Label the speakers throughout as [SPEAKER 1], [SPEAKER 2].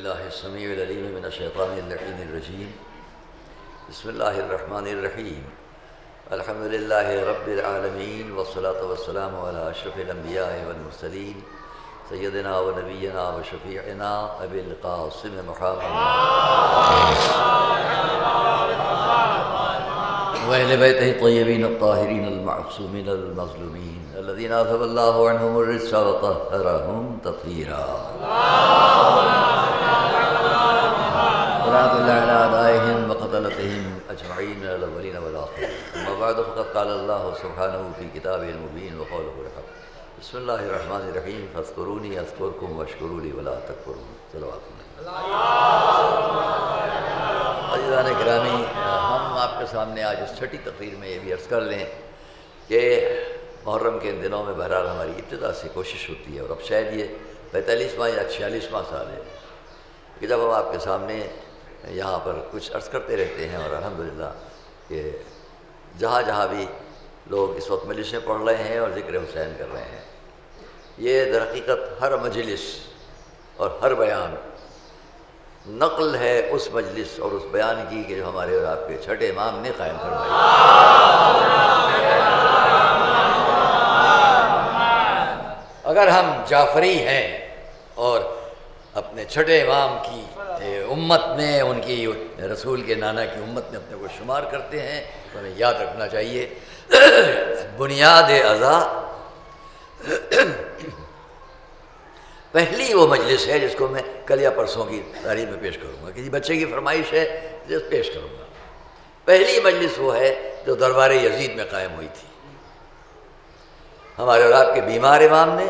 [SPEAKER 1] باللہ السمیع العلیم من الشیطان اللعین الرجیم بسم اللہ الرحمن الرحیم الحمدللہ رب العالمین والصلاة والسلام علی اشرف الانبیاء والمرسلین سیدنا و نبینا و شفیعنا ابی القاسم محمد وأهل بيته الطيبين الطاهرين المعصومين المظلومين الذين أذهب الله عنهم الرجس وطهرهم تطهيرا صلاة الله على أعدائهم وقتلتهم أجمعين الأولين والآخرين أما بعد فقد قال الله سبحانه في كتابه المبين وقوله الحق بسم الله الرحمن الرحيم فاذكروني أذكركم واشكروا لي ولا تكفرون صلوات عزیزان گرامی، ہم آپ کے سامنے آج اس چھٹی تقریر میں یہ بھی عرض کر لیں کہ محرم کے ان دنوں میں بہرحال ہماری ابتدا سے کوشش ہوتی ہے، اور اب شاید یہ 45واں یا 46واں سال ہے کہ جب ہم آپ کے سامنے یہاں پر کچھ عرض کرتے رہتے ہیں، اور الحمدللہ کہ جہاں جہاں بھی لوگ اس وقت مجلسیں پڑھ رہے ہیں اور ذکر حسین کر رہے ہیں، یہ در حقیقت ہر مجلس اور ہر بیان نقل ہے اس مجلس اور اس بیان کی کہ جو ہمارے اور آپ کے چھٹے امام نے قائم فرمائی۔ اگر ہم جعفری ہیں اور اپنے چھٹے امام کی امت میں، ان کی رسول کے نانا کی امت میں اپنے کو شمار کرتے ہیں تو ہمیں یاد رکھنا چاہیے بنیاد اعضاء پہلی وہ مجلس ہے جس کو میں کل یا پرسوں کی تاریخ میں پیش کروں گا، کسی بچے کی فرمائش ہے جس پیش کروں گا۔ پہلی مجلس وہ ہے جو دربار یزید میں قائم ہوئی تھی۔ ہمارے اور آپ کے بیمار امام نے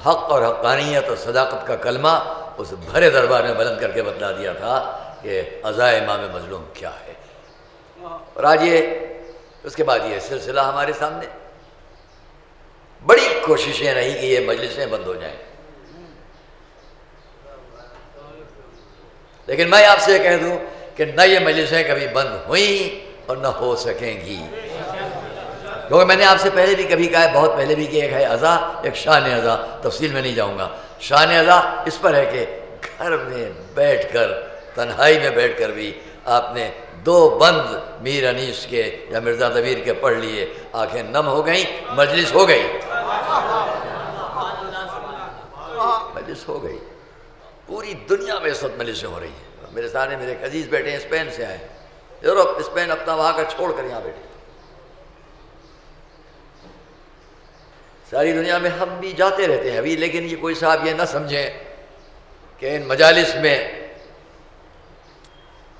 [SPEAKER 1] حق اور حقانیت اور صداقت کا کلمہ اس بھرے دربار میں بلند کر کے بتلا دیا تھا کہ عزائے امام مظلوم کیا ہے، اور آج اس کے بعد یہ سلسلہ ہمارے سامنے، بڑی کوششیں رہی کہ یہ مجلسیں بند ہو جائیں، لیکن میں آپ سے کہہ دوں کہ نہ یہ مجلسیں کبھی بند ہوئیں اور نہ ہو سکیں گی، کیونکہ میں نے آپ سے پہلے بھی کبھی کہا ہے، بہت پہلے بھی کہ ایک ہے عزا، ایک شان عزا، تفصیل میں نہیں جاؤں گا۔ شان عزا اس پر ہے کہ گھر میں بیٹھ کر، تنہائی میں بیٹھ کر بھی آپ نے 2 بند میر انیس کے یا مرزا دبیر کے پڑھ لیے، آنکھیں نم ہو گئیں، مجلس ہو گئی، مجلس ہو گئی۔ پوری دنیا میں اس وقت مجلسیں ہو رہی ہیں۔ میرے سامنے میرے ایک عزیز بیٹے ہیں، اسپین سے آئے ہیں، یورپ، اسپین اپنا وہاں کا چھوڑ کر یہاں بیٹھے۔ ساری دنیا میں ہم بھی جاتے رہتے ہیں ابھی، لیکن یہ کوئی صاحب یہ نہ سمجھیں کہ ان مجالس میں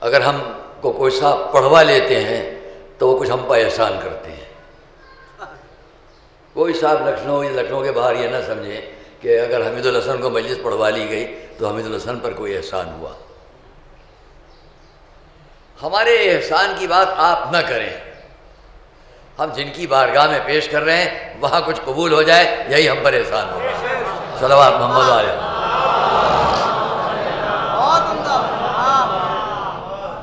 [SPEAKER 1] اگر ہم کو کوئی صاحب پڑھوا لیتے ہیں تو وہ کچھ ہم پر احسان کرتے ہیں۔ کوئی صاحب لکھنؤ کے باہر یہ نہ سمجھیں کہ اگر حمید الحسن کو مجلس پڑھوا لی گئی تو حمید الحسن پر کوئی احسان ہوا۔ ہمارے احسان کی بات آپ نہ کریں، ہم جن کی بارگاہ میں پیش کر رہے ہیں وہاں کچھ قبول ہو جائے، یہی ہم پر احسان ہوگا۔ صلوات محمد علیہ۔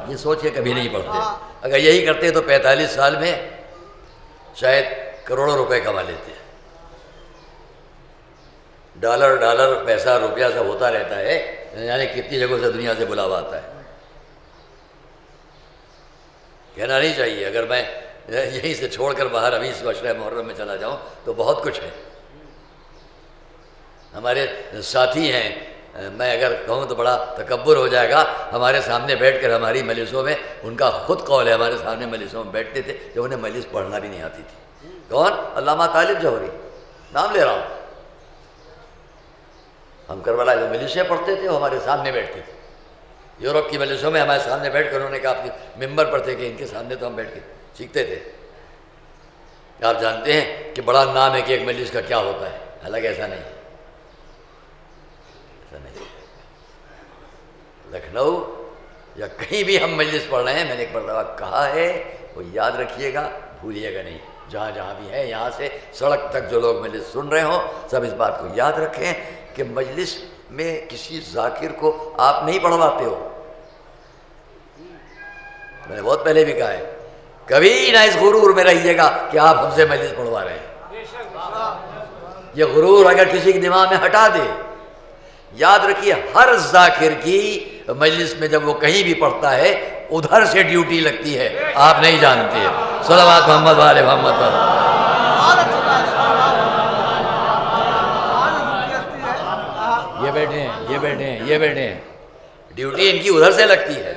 [SPEAKER 1] یہ سوچ کے کبھی نہیں پڑھتے، اگر یہی کرتے تو 45 سال میں شاید کروڑوں روپے کما لیتے۔ ڈالر پیسہ روپیہ سب ہوتا رہتا ہے، یعنی کتنی جگہوں سے دنیا سے بلاوا آتا ہے۔ کہنا نہیں چاہیے، اگر میں یہیں سے چھوڑ کر باہر ابھی اس عشرہ محرم میں چلا جاؤں تو بہت کچھ ہے۔ ہمارے ساتھی ہیں، میں اگر کہوں تو بڑا تکبر ہو جائے گا، ہمارے سامنے بیٹھ کر ہماری مجلسوں میں، ان کا خود قول ہے، ہمارے سامنے مجلسوں میں بیٹھتے تھے جب انہیں مجلس پڑھنا بھی نہیں آتی تھی۔ کون؟ علامہ طالب جوہری، نام لے رہا ہوں۔ ہم کربلا جو مجلسیں پڑھتے تھے وہ ہمارے سامنے بیٹھتے تھے۔ یورپ کی مجلسوں میں ہمارے سامنے بیٹھ کر انہوں نے کہا اپنی ممبر پر تھے کہ ان کے سامنے تو ہم بیٹھ کے سیکھتے تھے۔ آپ جانتے ہیں کہ بڑا نام ہے کہ ایک مجلس کا کیا ہوتا ہے، حالانکہ ایسا نہیں، ایسا نہیں۔ لکھنؤ یا کہیں بھی ہم مجلس پڑھ رہے ہیں، میں نے ایک مرتبہ کہا ہے، وہ یاد رکھیے گا، بھولیے گا نہیں، جہاں جہاں بھی ہے، یہاں سے سڑک تک جو لوگ مجلس سن رہے ہوں سب اس بات کو یاد رکھیں کہ مجلس میں کسی ذاکر کو آپ نہیں پڑھواتے ہو۔ میں نے بہت پہلے بھی کہا ہے، کبھی نہ اس غرور میں رہیے گا کہ آپ ہم سے مجلس پڑھوا رہے ہیں۔ یہ غرور اگر کسی کے دماغ میں ہٹا دے، یاد رکھیے ہر ذاکر کی مجلس میں جب وہ کہیں بھی پڑھتا ہے ادھر سے ڈیوٹی لگتی ہے، آپ نہیں جانتے ہیں۔ صلوات محمد والے محمد پر۔ یہ بیٹھے ہیں، یہ بیٹھے ہیں، یہ بیٹھے ہیں، ڈیوٹی ان کی ادھر سے لگتی ہے۔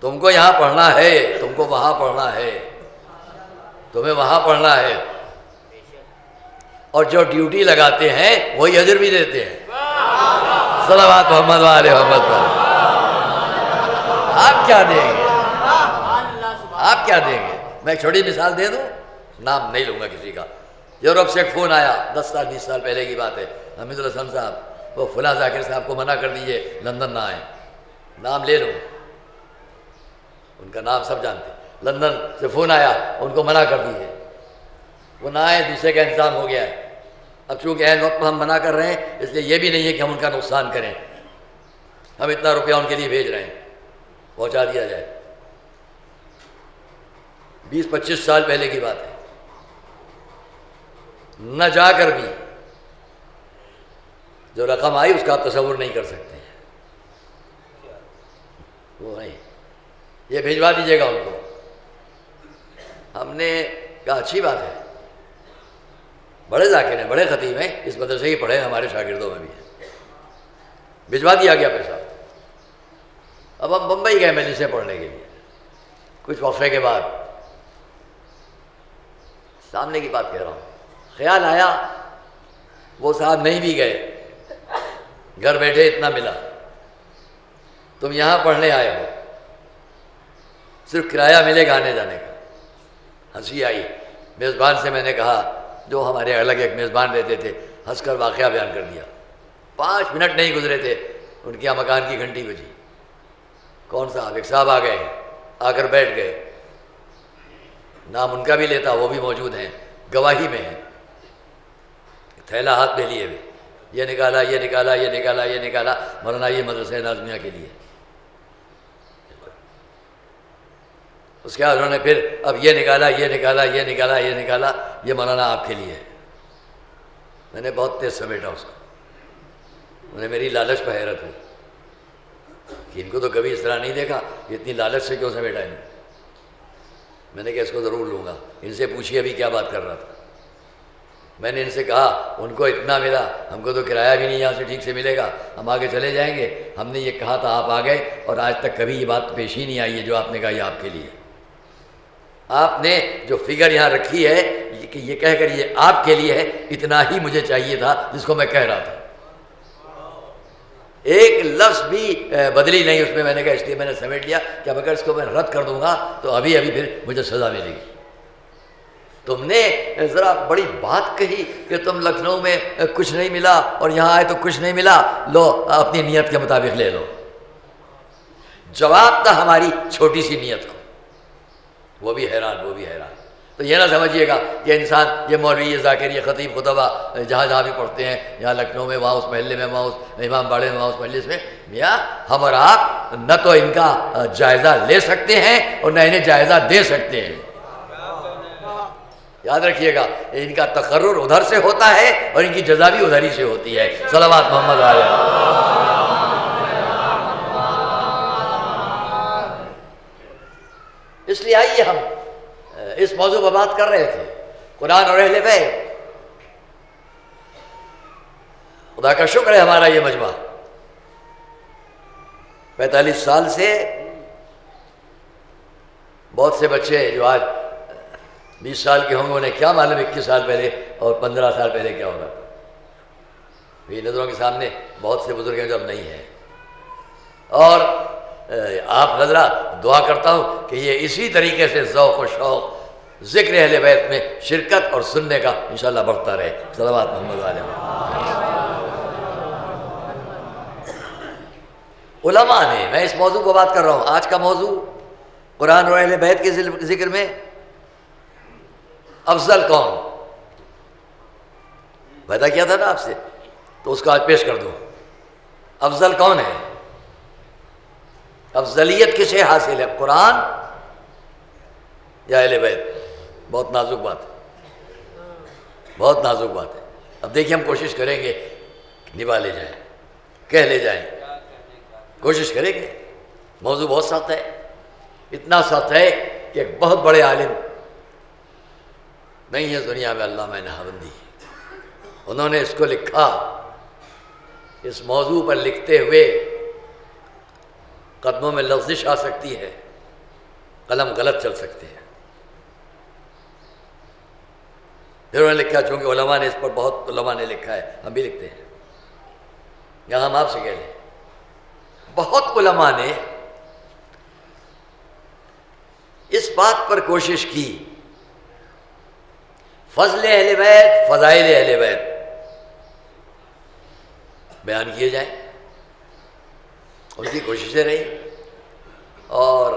[SPEAKER 1] تم کو یہاں پڑھنا ہے، تم کو وہاں پڑھنا ہے، تمہیں وہاں پڑھنا ہے، اور جو ڈیوٹی لگاتے ہیں وہی اجر بھی دیتے ہیں۔ صلوات محمد والے محمد پر۔ آپ کیا دیں گے؟ آپ کیا دیں گے؟ میں ایک چھوٹی مثال دے دوں، نام نہیں لوں گا کسی کا۔ یورپ سے ایک فون آیا، 10 سال 20 سال پہلے کی بات ہے، حمید الحسن صاحب وہ فلاں ذاکر صاحب کو منع کر دیجئے لندن نہ آئیں، نام لے لوں، ان کا نام سب جانتے ہیں۔ لندن سے فون آیا، ان کو منع کر دیجئے، وہ نہ آئے، دوسرے کا انتظام ہو گیا ہے۔ اب چونکہ عین وقت ہم منع کر رہے ہیں، اس لیے یہ بھی نہیں ہے کہ ہم ان کا نقصان کریں، ہم اتنا روپیہ ان کے لیے بھیج رہے ہیں، پہنچا دیا جائے۔ 20-25 سال پہلے کی بات ہے، نہ جا کر بھی جو رقم آئی اس کا آپ تصور نہیں کر سکتے ہیں، وہ نہیں، یہ بھیجوا دیجیے گا ان کو۔ ہم نے کہا اچھی بات ہے، بڑے ذاکر ہیں، بڑے خطیب ہیں، اس مدرسے ہی پڑھے ہیں، ہمارے شاگردوں میں بھی ہیں، بھجوا دیا گیا پیسہ۔ اب ہم بمبئی گئے مجلسیں پڑھنے کے لیے، کچھ وقفے کے بعد، سامنے کی بات کہہ رہا ہوں، خیال آیا وہ صاحب نہیں بھی گئے، گھر بیٹھے اتنا ملا، تم یہاں پڑھنے آئے ہو، صرف کرایہ ملے گا آنے جانے کا۔ ہنسی آئی، میزبان سے میں نے کہا، جو ہمارے الگ ایک میزبان رہتے تھے، ہنس کر واقعہ بیان کر دیا۔ 5 منٹ نہیں گزرے تھے، ان کے یہاں مکان کی گھنٹی بجی۔ کون صاحب؟ ایک صاحب آ گئے، آ کر بیٹھ گئے، نام ان کا بھی لیتا، وہ بھی موجود ہیں، گواہی میں ہیں، تھیلا ہاتھ میں لیے ہوئے، یہ نکالا، یہ نکالا، یہ نکالا، یہ نکالا، مولانا یہ مدرسہ نازمیہ کے لیے۔ اس کے بعد انہوں نے پھر اب یہ نکالا، یہ نکالا، یہ نکالا، یہ نکالا، یہ مولانا آپ کے لیے ہے۔ میں نے بہت تیز سمیٹا اس کو، انہیں میری لالچ پہ حیرت ہوئی کہ ان کو تو کبھی اس طرح نہیں دیکھا، یہ اتنی لالچ سے کیوں سمیٹا انہیں۔ میں نے کہا اس کو ضرور لوں گا، ان سے پوچھیے ابھی کیا بات کر رہا تھا۔ میں نے ان سے کہا ان کو اتنا ملا، ہم کو تو کرایہ بھی نہیں یہاں سے ٹھیک سے ملے گا، ہم آگے چلے جائیں گے، ہم نے یہ کہا تھا آپ آ گئے، اور آج تک کبھی یہ بات پیش ہی نہیں آئی ہے جو آپ نے کہا یہ آپ کے لیے۔ آپ نے جو فگر یہاں رکھی ہے کہ یہ کہہ کر یہ آپ کے لیے ہے، اتنا ہی مجھے چاہیے تھا جس کو میں کہہ رہا تھا، ایک لفظ بھی بدلی نہیں اس میں۔ میں نے کہا اس لیے میں نے سمیٹ لیا کہ اب اگر اس کو میں رد کر دوں گا تو ابھی پھر مجھے سزا ملے گی۔ تم نے ذرا بڑی بات کہی کہ تم لکھنؤ میں کچھ نہیں ملا اور یہاں آئے تو کچھ نہیں ملا، لو اپنی نیت کے مطابق لے لو۔ جواب تھا ہماری چھوٹی سی نیت کو، وہ بھی حیران، وہ بھی حیران۔ تو یہ نہ سمجھیے گا کہ انسان یہ مولوی، یہ ذاکر، یہ خطیب، خطبہ جہاں جہاں بھی پڑھتے ہیں، یہاں لکھنؤ میں، وہاں اس محلے میں، وہاں اس امام باڑے میں، وہاں اس مجلس میں، میاں ہم اور آپ نہ تو ان کا جائزہ لے سکتے ہیں اور نہ انہیں جائزہ دے سکتے ہیں۔ یاد رکھیے گا ان کا تقرر ادھر سے ہوتا ہے اور ان کی جزا بھی ادھر ہی سے ہوتی ہے۔ صلوات محمد علیہ۔ اس لیے آئیے ہم اس موضوع پر بات کر رہے تھے، قرآن اور اہل بیت۔ خدا کا شکر ہے ہمارا یہ مجمع 45 سال سے بہت سے بچے جو آج 20 سال کے ہوں گے انہیں کیا معلوم 21 سال پہلے اور 15 سال پہلے کیا ہوگا۔ میری نظروں کے سامنے بہت سے بزرگ ہیں جو اب نہیں ہیں، اور آپ حضرات دعا کرتا ہوں کہ یہ اسی طریقے سے ذوق و شوق ذکر اہل بیت میں شرکت اور سننے کا انشاءاللہ بڑھتا رہے۔ صلوات محمد علیہ۔ علماء نے، میں اس موضوع پر بات کر رہا ہوں، آج کا موضوع قرآن اور اہل بیت کے ذکر میں افضل کون پیدا کیا تھا نا آپ سے، تو اس کو آج پیش کر دوں۔ افضل کون ہے؟ افضلیت کسے حاصل ہے، قرآن یا اہل بیت؟ بہت نازک بات ہے، بہت نازک بات ہے۔ اب دیکھیے ہم کوشش کریں گے نبھا لے جائیں، کہہ لے جائیں، کوشش کریں گے۔ موضوع بہت سخت ہے، اتنا سخت ہے کہ ایک بہت بڑے عالم نہیں ہے دنیا میں، علامہ نہاوندی، انہوں نے اس کو لکھا۔ اس موضوع پر لکھتے ہوئے قدموں میں لغزش آ سکتی ہے، قلم غلط چل سکتے ہیں۔ پھر انہوں نے لکھا، چونکہ علماء نے اس پر، بہت علماء نے لکھا ہے، ہم بھی لکھتے ہیں، یہاں ہم آپ سے کہہ لیں، بہت علماء نے اس بات پر کوشش کی فضل اہل بیت، فضائل اہل بیت بیان کیے جائیں، ان کی کوششیں رہی، اور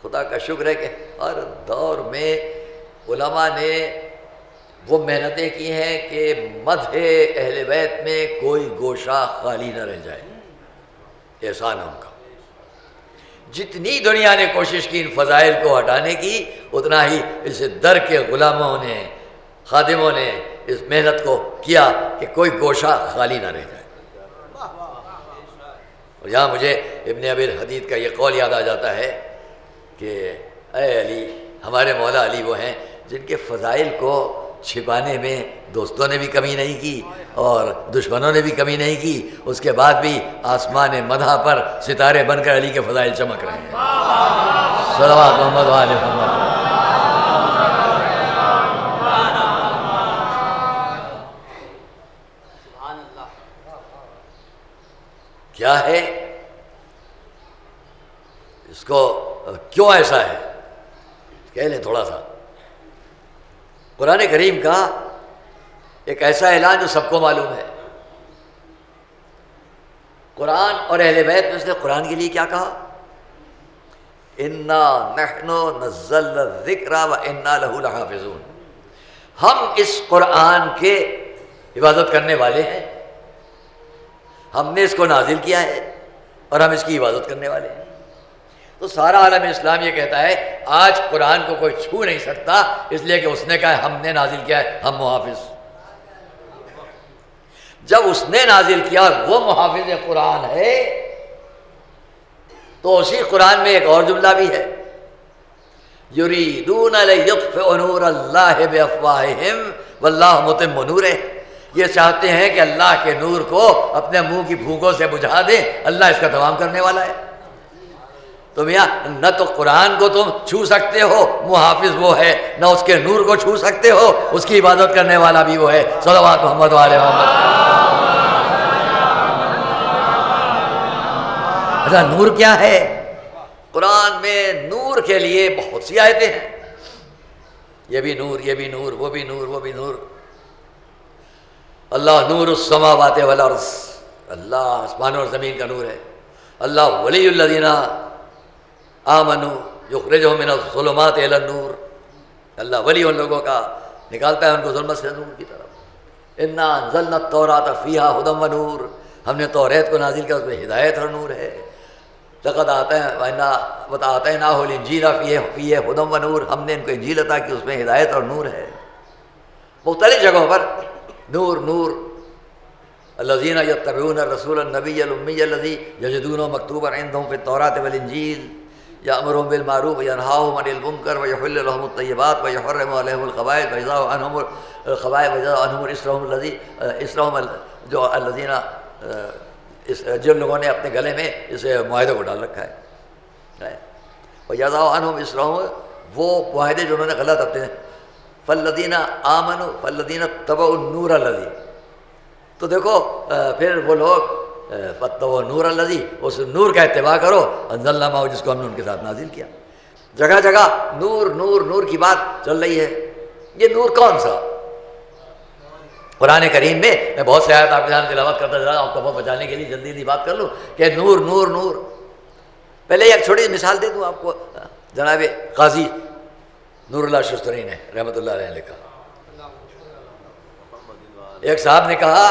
[SPEAKER 1] خدا کا شکر ہے کہ ہر دور میں علماء نے وہ محنتیں کی ہیں کہ مدح اہل بیت میں کوئی گوشہ خالی نہ رہ جائے، احسان ہے ان کا۔ جتنی دنیا نے کوشش کی ان فضائل کو ہٹانے کی، اتنا ہی اس در کے غلاموں نے، خادموں نے اس محنت کو کیا کہ کوئی گوشہ خالی نہ رہ جائے۔ اور یہاں مجھے ابن ابی الحدید کا یہ قول یاد آ جاتا ہے کہ اے علی، ہمارے مولا علی وہ ہیں جن کے فضائل کو چھپانے میں دوستوں نے بھی کمی نہیں کی اور دشمنوں نے بھی کمی نہیں کی، اس کے بعد بھی آسمان مدح پر ستارے بن کر علی کے فضائل چمک رہے ہیں۔ صلوات محمد و آل محمد۔ کیا ہے اس کو، کیوں ایسا ہے کہہ لیں تھوڑا سا۔ قرآن کریم کا ایک ایسا اعلان جو سب کو معلوم ہے، قرآن اور اہل بیت میں اس نے قرآن کے لیے کیا کہا؟ انا نحن نزلنا الذکر وانا لہ لحافظون، ہم اس قرآن کے عبادت کرنے والے ہیں، ہم نے اس کو نازل کیا ہے اور ہم اس کی عبادت کرنے والے ہیں۔ تو سارا عالم اسلام یہ کہتا ہے آج قرآن کو کوئی چھو نہیں سکتا، اس لیے کہ اس نے کہا ہم نے نازل کیا ہے، ہم محافظ۔ جب اس نے نازل کیا اور وہ محافظ قرآن ہے، تو اسی قرآن میں ایک اور جملہ بھی ہے، یریدون لیطفئوا نور اللہ بافواہہم واللہ متم نورہ، یہ چاہتے ہیں کہ اللہ کے نور کو اپنے منہ کی پھونکوں سے بجھا دیں، اللہ اس کا تمام کرنے والا ہے۔ تو میاں نہ تو قرآن کو تم چھو سکتے ہو، محافظ وہ ہے، نہ اس کے نور کو چھو سکتے ہو، اس کی عبادت کرنے والا بھی وہ ہے۔ صلوات محمد و آل محمد۔ اچھا، نور کیا ہے؟ قرآن میں نور کے لیے بہت سی آیتیں ہیں، یہ بھی نور، یہ بھی نور، وہ بھی نور، وہ بھی نور۔ اللہ نور السماوات والارض، اللہ آسمان اور زمین کا نور ہے۔ اللہ ولی الذین آمنوا یخرجہم من الظلمات الی النور، اللہ ولی ان لوگوں کا نکالتا ہے ان کو ظلمت سے نور کی طرف۔ انا انزلنا التوراۃ فیہا ھدی ونور، ہم نے توریت کو نازل کیا، اس میں ہدایت اور نور ہے۔ لقد آتیناہ الانجیل فیہ ھدی ونور، ہم نے ان کو انجیل عطا کی، اس میں ہدایت اور نور ہے۔ مختلف جگہوں پر نور نور۔ الذین یتبعون الرسول النبی الامی الذی یجدونہ مکتوبا عندہم فی التوراۃ والانجیل یأمرهم بالمعروف وینہاہم عن المنکر ویحل لهم الطیبات ویحرم علیہم الخبائث ویضع عنہم الخبائث ویضع عنہم اسرہم جو الذین، جن لوگوں نے اپنے گلے میں اس معاہدے کو ڈال رکھا ہے، ویضع عنہم اسرہم، وہ معاہدے جو انہوں نے غلط اپنے، فالذین آمنوا فالذین اتبعوا النور الذی، تو دیکھو پھر وہ لوگ فتو نور الذی، اس نور کا اتباع کرو، انزلنا معہ، جس کو ہم نے ان کے ساتھ نازل کیا۔ جگہ جگہ نور نور نور کی بات چل رہی ہے۔ یہ نور کون سا؟ قرآن کریم میں میں بہت سے آیات آپ کے سامنے تلاوت کرتا جا رہا ہوں، آپ کو بہت بچانے کے لیے جلدی جلدی بات کر لوں کہ نور نور نور۔ پہلے ایک چھوٹی مثال دے دوں آپ کو، جناب قاضی نور اللہ شستری نے رحمۃ اللہ علیہ نے لکھا، ایک صاحب نے کہا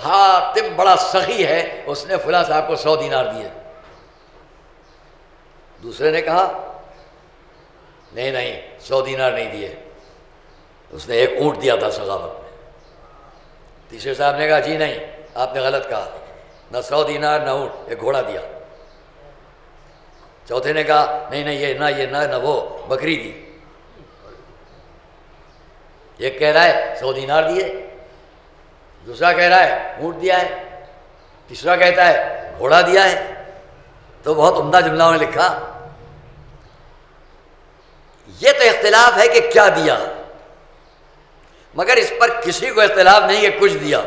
[SPEAKER 1] حاتم بڑا سخی ہے، اس نے فلاں صاحب کو 100 دینار دیے۔ دوسرے نے کہا نہیں نہیں 100 دینار نہیں دیے، اس نے ایک اونٹ دیا تھا سخاوت میں۔ تیسرے صاحب نے کہا جی نہیں، آپ نے غلط کہا، نہ 100 دینار نہ اونٹ، ایک گھوڑا دیا۔ چوتھے نے کہا نہیں نہیں، یہ نہ وہ، بکری دی۔ ایک کہہ رہا ہے 100 دینار دیے، دوسرا کہہ رہا ہے اونٹ دیا ہے، تیسرا کہتا ہے گھوڑا دیا ہے۔ تو بہت عمدہ جملہ انہوں نے لکھا، یہ تو اختلاف ہے کہ کیا دیا، مگر اس پر کسی کو اختلاف نہیں کہ کچھ دیا۔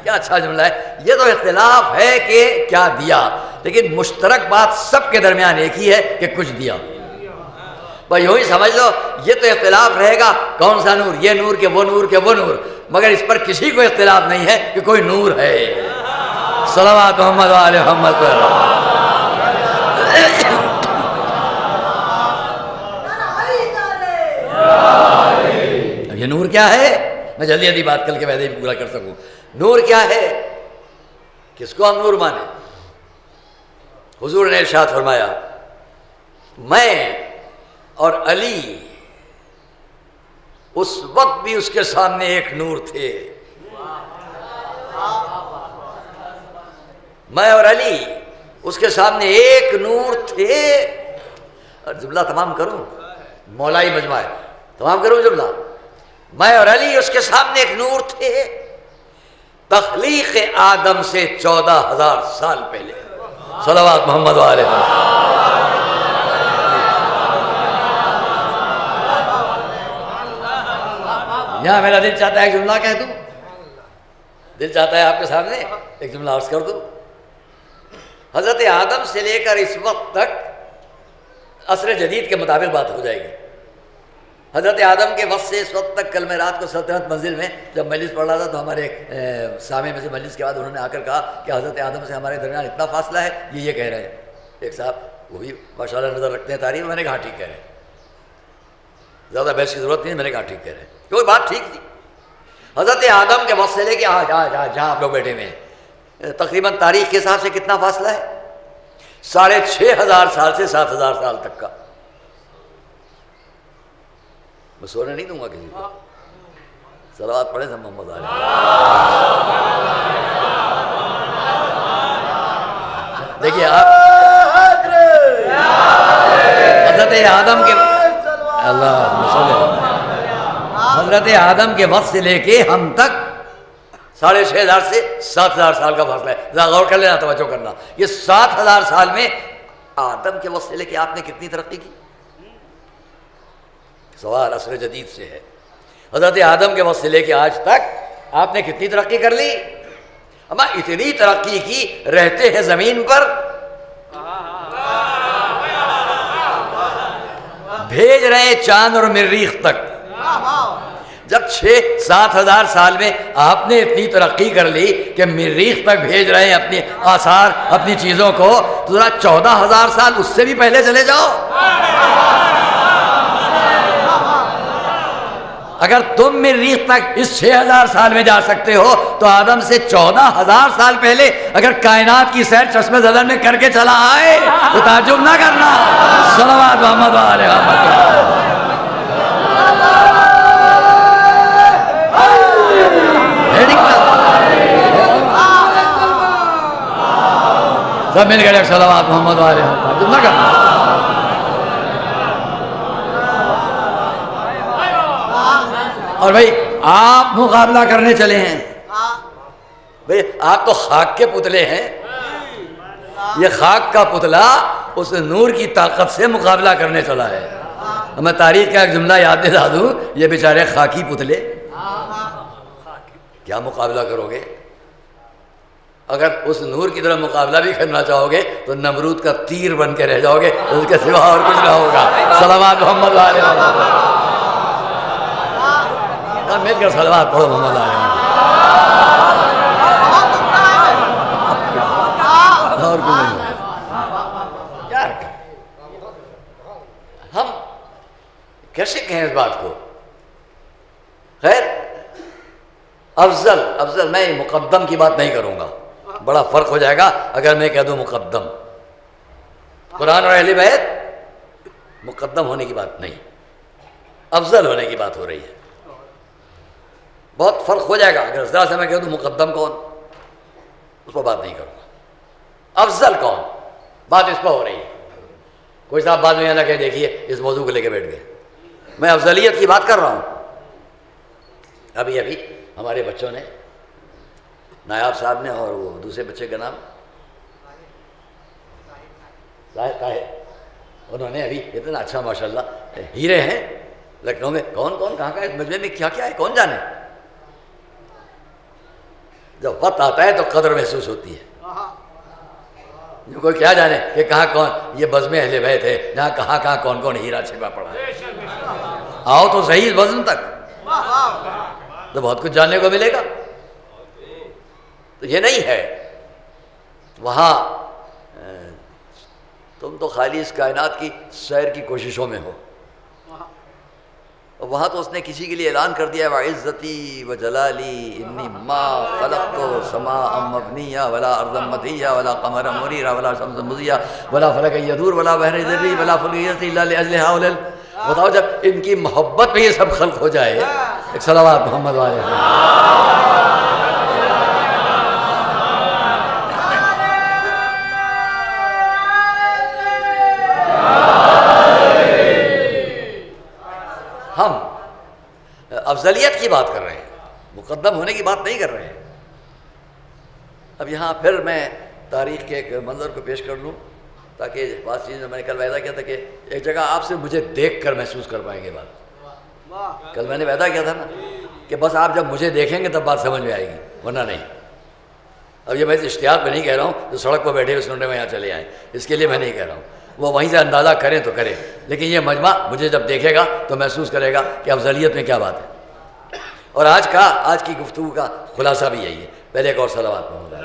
[SPEAKER 1] کیا اچھا جملہ ہے، یہ تو اختلاف ہے کہ کیا دیا، لیکن مشترک بات سب کے درمیان ایک ہی ہے کہ کچھ دیا۔ بھائی یوں ہی سمجھ لو، یہ تو اختلاف رہے گا کون سا نور، یہ نور کہ وہ نور کہ وہ نور، مگر اس پر کسی کو اختلاف نہیں ہے کہ کوئی نور ہے۔ صلوات محمد و آل محمد پر۔ یہ نور کیا ہے؟ میں جلدی جلدی بات کر کے وعدے بھی پورا کر سکوں۔ نور کیا ہے؟ کس کو ہم نور مانیں؟ حضور نے ارشاد فرمایا، میں اور علی اس وقت بھی اس کے سامنے ایک نور تھے۔ میں اور علی اس کے سامنے ایک نور تھے۔ اور جملہ تمام کروں، مولائی مجمع ہے، تمام کروں جملہ۔ میں اور علی اس کے سامنے ایک نور تھے، تخلیق آدم سے 14,000 سال پہلے۔ صلوات محمد و آلہ محمد۔ یہاں میرا دل چاہتا ہے ایک جملہ کہہ دوں، دل چاہتا ہے آپ کے سامنے ایک جملہ عرض کر دوں۔ حضرت آدم سے لے کر اس وقت تک عصر جدید کے مطابق بات ہو جائے گی۔ حضرت آدم کے وقت سے اس وقت تک، کل میں رات کو سلطنت منزل میں جب مجلس پڑھ رہا تھا تو ہمارے سامع میں سے مجلس کے بعد انہوں نے آ کر کہا کہ حضرت آدم سے ہمارے درمیان اتنا فاصلہ ہے، یہ کہہ رہے ہیں۔ ایک صاحب وہ بھی ماشاءاللہ نظر رکھتے ہیں تاریخ، میں نے کہا ٹھیک کہہ رہے ہیں، زیادہ بحث کی ضرورت نہیں، میں نے کہا ٹھیک کہہ رہے ہیں، کیونکہ بات ٹھیک تھی۔ حضرت آدم کے وقت سے لے کے آج جہاں آپ لوگ بیٹھے ہوئے ہیں، تقریباً تاریخ کے حساب سے کتنا فاصلہ ہے؟ 6,500 سال سے 7,000 سال تک کا۔ میں سونے نہیں دوں گا کسی کو۔ صلوات پڑھیں سب محمد علیہ۔ دیکھیے آپ حضرت آدم کے حضرت آدم کے وقت سے لے کے ہم تک 6,500 سے 7,000 سال کا فاصلہ ہے۔ ذرا غور کر لینا، توجہ کرنا۔ یہ 7,000 سال میں آدم کے وقت سے لے کے آپ نے کتنی ترقی کی؟ سوال عصر جدید سے ہے۔ حضرت آدم کے وقت سے لے کے آج تک آپ نے کتنی ترقی کر لی؟ اما اتنی ترقی کی رہتے ہیں زمین پر، بھیج رہے ہیں چاند اور مریخ تک۔ جب 6-7 ہزار سال میں آپ نے اتنی ترقی کر لی کہ مریخ تک بھیج رہے ہیں اپنے آثار، اپنی چیزوں کو، تو ذرا 14,000 سال اس سے بھی پہلے چلے جاؤ۔ اگر تم مریخ تک اس 6,000 سال میں جا سکتے ہو تو آدم سے 14,000 سال پہلے اگر کائنات کی سیر چشمے زدن میں کر کے چلا آئے تو تعجب نہ کرنا۔ صلوات محمد و آل محمد۔ سب مل گئے صلوات محمد و آل محمد، تعجب نہ کرنا۔ اور بھائی آپ مقابلہ کرنے چلے ہیں، بھائی آپ تو خاک کے پتلے ہیں، یہ خاک کا پتلا اس نور کی طاقت سے مقابلہ کرنے چلا ہے۔ میں تاریخ کا ایک جملہ یاد دلا دوں، یہ بیچارے خاکی پتلے کیا مقابلہ کرو گے؟ اگر اس نور کی طرف مقابلہ بھی کرنا چاہو گے تو نمرود کا تیر بن کے رہ جاؤ گے، اس کے سوا اور کچھ نہ ہوگا۔ صلوات محمد علیہ وسلم۔ مل کر صلوات پڑھو محمد علیہ وسلم۔ اور کوئی نہیں یار، ہم کیسے کہیں اس بات کو؟ خیر، افضل میں مقدم کی بات نہیں کروں گا، بڑا فرق ہو جائے گا اگر میں کہہ دوں مقدم۔ قرآن اور اہل بیت مقدم ہونے کی بات نہیں، افضل ہونے کی بات ہو رہی ہے۔ بہت فرق ہو جائے گا اگر ذرا سے میں کہہ دوں مقدم کون، اس پر بات نہیں کروں گا. افضل کون، بات اس پر ہو رہی ہے. کوئی صاحب بعد میں نہ کہ دیکھیے اس موضوع کو لے کے بیٹھ گئے. میں افضلیت کی بات کر رہا ہوں. ابھی ہمارے بچوں نے، نایاب صاحب نے اور وہ دوسرے بچے کا نام طاہر، انہوں نے ابھی اتنا اچھا ماشاءاللہ ہیرے ہیں لکھنؤ میں. کون کہاں کا ہے مجمع میں، کیا ہے کون جانے. جب وقت آتا ہے تو قدر محسوس ہوتی ہے. کوئی کیا جانے کہ کہاں کون، یہ بزم اہل بیت ہے جہاں کہاں کون ہیرا چھپا پڑا ہے. آؤ تو صحیح بزم تک تو بہت کچھ جاننے کو ملے گا. تو یہ نہیں ہے وہاں تم تو خالی اس کائنات کی سیر کی کوششوں میں ہو. وہاں تو اس نے کسی کے لیے اعلان کر دیا ہے وعزتی وجلالی انی ما خلقت سماء مبنیہ ولا ارضا مطیہ ولا قمرا منیرا ولا شمسا مضیہ ولا فلک یدور ولا بحر ذری ولا فلک یسری الا لاجل هؤلاء. بتاؤ جب ان کی محبت میں یہ سب خلق ہو جائے. ایک صلوات محمد علیہ. ہم افضلیت کی بات کر رہے ہیں، مقدم ہونے کی بات نہیں کر رہے ہیں. اب یہاں پھر میں تاریخ کے ایک منظر کو پیش کر لوں تاکہ بات چیز میں نے کل وعدہ کیا تھا کہ ایک جگہ آپ سے مجھے دیکھ کر محسوس کر پائیں گے بات. کل میں نے وعدہ کیا تھا نا کہ بس آپ جب مجھے دیکھیں گے تب بات سمجھ میں آئے گی، ورنہ نہیں. اب یہ میں اشتیاق میں نہیں کہہ رہا ہوں جو سڑک پر بیٹھے ہوئے سننے میں یہاں چلے آئیں، اس کے لیے میں نہیں کہہ رہا ہوں. وہ وہیں سے اندازہ کریں تو کریں، لیکن یہ مجمع مجھے جب دیکھے گا تو محسوس کرے گا کہ افضلیت میں کیا بات ہے. اور آج کی گفتگو کا خلاصہ بھی یہی ہے. پہلے ایک اور صلوات پڑھوں گا.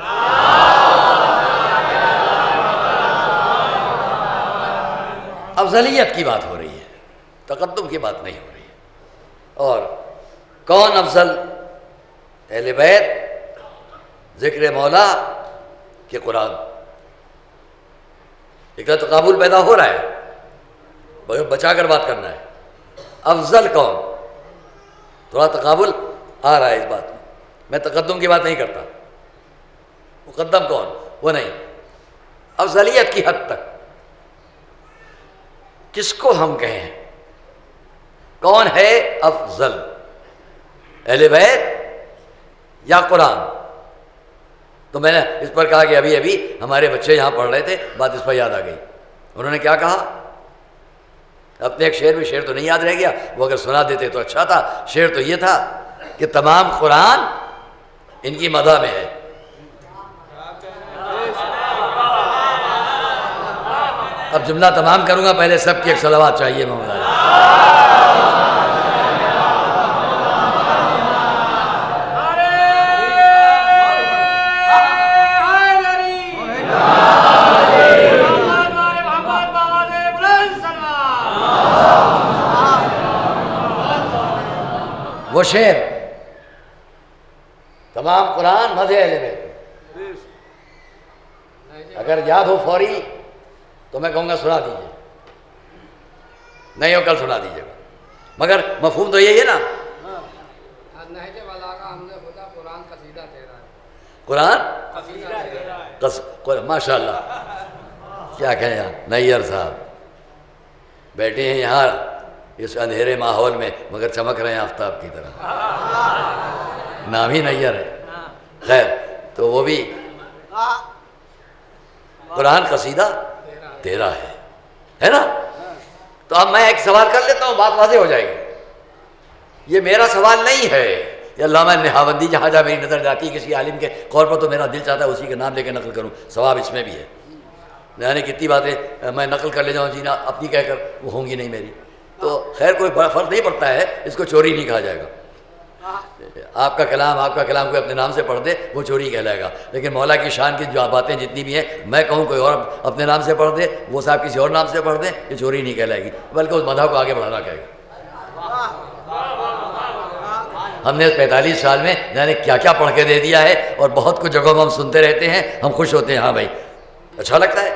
[SPEAKER 1] افضلیت کی بات ہو رہی ہے، تقدم کی بات نہیں ہو رہی ہے. اور کون افضل؟ اہل بیت، ذکر مولا کہ قرآن. ایک تقابل پیدا ہو رہا ہے، بچا کر بات کرنا ہے. افضل کون، تھوڑا تقابل آ رہا ہے اس بات میں. میں تقدم کی بات نہیں کرتا، مقدم کون وہ نہیں. افضلیت کی حد تک کس کو ہم کہیں، کون ہے افضل، اہل بیت یا قرآن؟ تو میں نے اس پر کہا کہ ابھی ہمارے بچے یہاں پڑھ رہے تھے، بات اس پر یاد آ گئی. انہوں نے کیا کہا؟ اپنے ایک شعر میں، شعر تو نہیں یاد رہ گیا، وہ اگر سنا دیتے تو اچھا تھا. شعر تو یہ تھا کہ تمام قرآن ان کی مدح میں ہے. اب جملہ تمام کروں گا، پہلے سب کی ایک صلوات چاہیے مولانا. وہ شعر تمام قرآن مدح اہل بیت. اگر یاد ہو فوری تو میں کہوں گا سنا دیجیے، نہیں ہو کل سنا دیجیے گا. مگر مفہوم تو یہی ہے نا. قرآن ماشاء اللہ کیا کہیں یار. نیئر صاحب بیٹھے ہیں یہاں اس اندھیرے ماحول میں مگر چمک رہے ہیں آفتاب کی طرح. نام ہی نیئر ہے. خیر تو وہ بھی قرآن قصیدہ تیرا ہے نا. تو اب میں ایک سوال کر لیتا ہوں، بات واضح ہو جائے گی. یہ میرا سوال نہیں ہے. یہ علامہ نہاوندی جہاں جہاں میری نظر جاتی ہے کسی عالم کے قول پر تو میرا دل چاہتا ہے اسی کے نام لے کے نقل کروں. ثواب اس میں بھی ہے. یعنی کتنی باتیں میں نقل کر لے جاؤں جینا اپنی کہہ کر وہ ہوں گی نہیں میری. تو خیر کوئی بڑا فرق نہیں پڑتا ہے، اس کو چوری نہیں کہا جائے گا. آپ کا کلام کوئی اپنے نام سے پڑھ دے وہ چوری کہلائے گا. لیکن مولا کی شان کی جو باتیں جتنی بھی ہیں میں کہوں کوئی اور اپنے نام سے پڑھ دے، وہ صاحب کسی اور نام سے پڑھ دے، یہ چوری نہیں کہلائے گی، بلکہ اس مدح کو آگے بڑھانا کہے گا. ہم نے 45 سال میں یعنی کیا کیا پڑھ کے دے دیا ہے، اور بہت کچھ جگہوں میں ہم سنتے رہتے ہیں، ہم خوش ہوتے ہیں. ہاں بھائی اچھا لگتا ہے،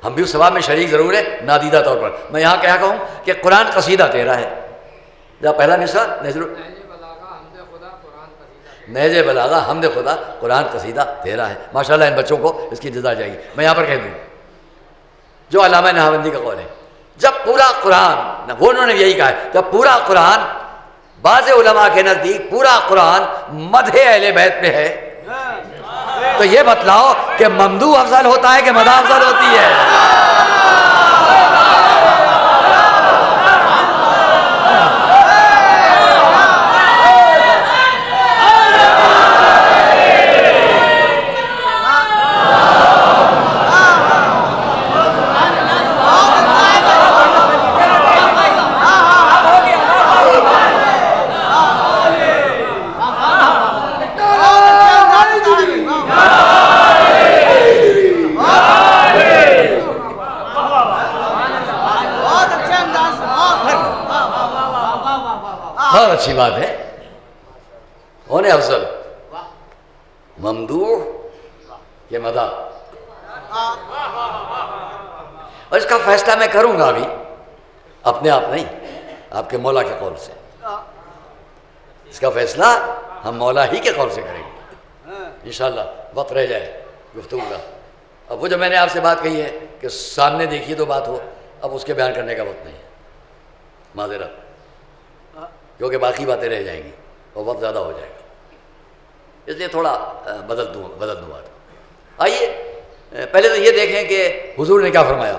[SPEAKER 1] ہم بھی اس ثواب میں شریک ضرور ہے نادیدہ طور پر. میں یہاں کیا کہوں کہ قرآن قصیدہ تیرا ہے. جب پہلا مصرع نہج بلاغہ حمد خدا قرآن قصیدہ تیرا ہے. ماشاءاللہ ان بچوں کو اس کی جزا جائے گی. میں یہاں پر کہہ دوں جو علامہ نہاوندی کا قول ہے، جب پورا قرآن، وہ انہوں نے یہی کہا ہے، جب پورا قرآن بعض علماء کے نزدیک پورا قرآن مدح اہل بیت میں ہے تو یہ بتلاؤ کہ ممدوح افضل ہوتا ہے کہ مدح افضل ہوتی ہے؟ بہت اچھی بات ہے، ہونے افضل ممدوح کے مدح. اور اس کا فیصلہ میں کروں گا ابھی اپنے آپ نہیں، آپ کے مولا کے قول سے. اس کا فیصلہ ہم مولا ہی کے قول سے کریں گے انشاءاللہ. وقت رہ جائے گفتگو کا. اب وہ جو میں نے آپ سے بات کہی ہے کہ سامنے دیکھیے تو بات ہو، اب اس کے بیان کرنے کا وقت نہیں ہے، معذرت، کیونکہ باقی باتیں رہ جائیں گی اور وقت زیادہ ہو جائے گا. اس لیے تھوڑا بدل دوں بات. آئیے پہلے تو یہ دیکھیں کہ حضور نے کیا فرمایا،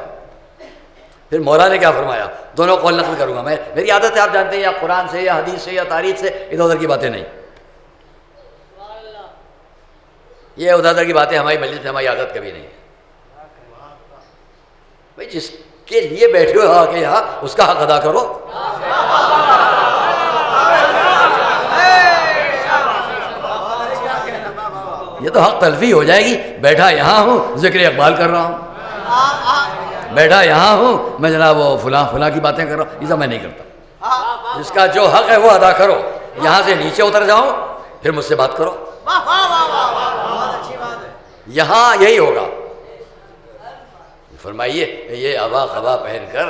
[SPEAKER 1] پھر مولا نے کیا فرمایا. دونوں قول نقل کروں گا میں. میری عادت ہے، آپ جانتے ہیں، یا قرآن سے یا حدیث سے یا تاریخ سے، ادھر ادھر کی باتیں نہیں. یہ ادھر ادھر کی باتیں ہماری مجلس میں ہماری عادت کبھی نہیں ہے. بھائی جس کے لیے بیٹھے ہو آ کے یہاں، اس کا حق ادا کرو. یہ تو حق تلفی ہو جائے گی. بیٹھا یہاں ہوں ذکر اقبال کر رہا ہوں، بیٹھا یہاں ہوں میں جناب وہ فلاں کی باتیں کر رہا ہوں. یہ سب میں نہیں کرتا. جس کا جو حق ہے وہ ادا کرو. یہاں سے نیچے اتر جاؤ پھر مجھ سے بات کرو. یہاں یہی ہوگا. فرمائیے یہ ابا قبا پہن کر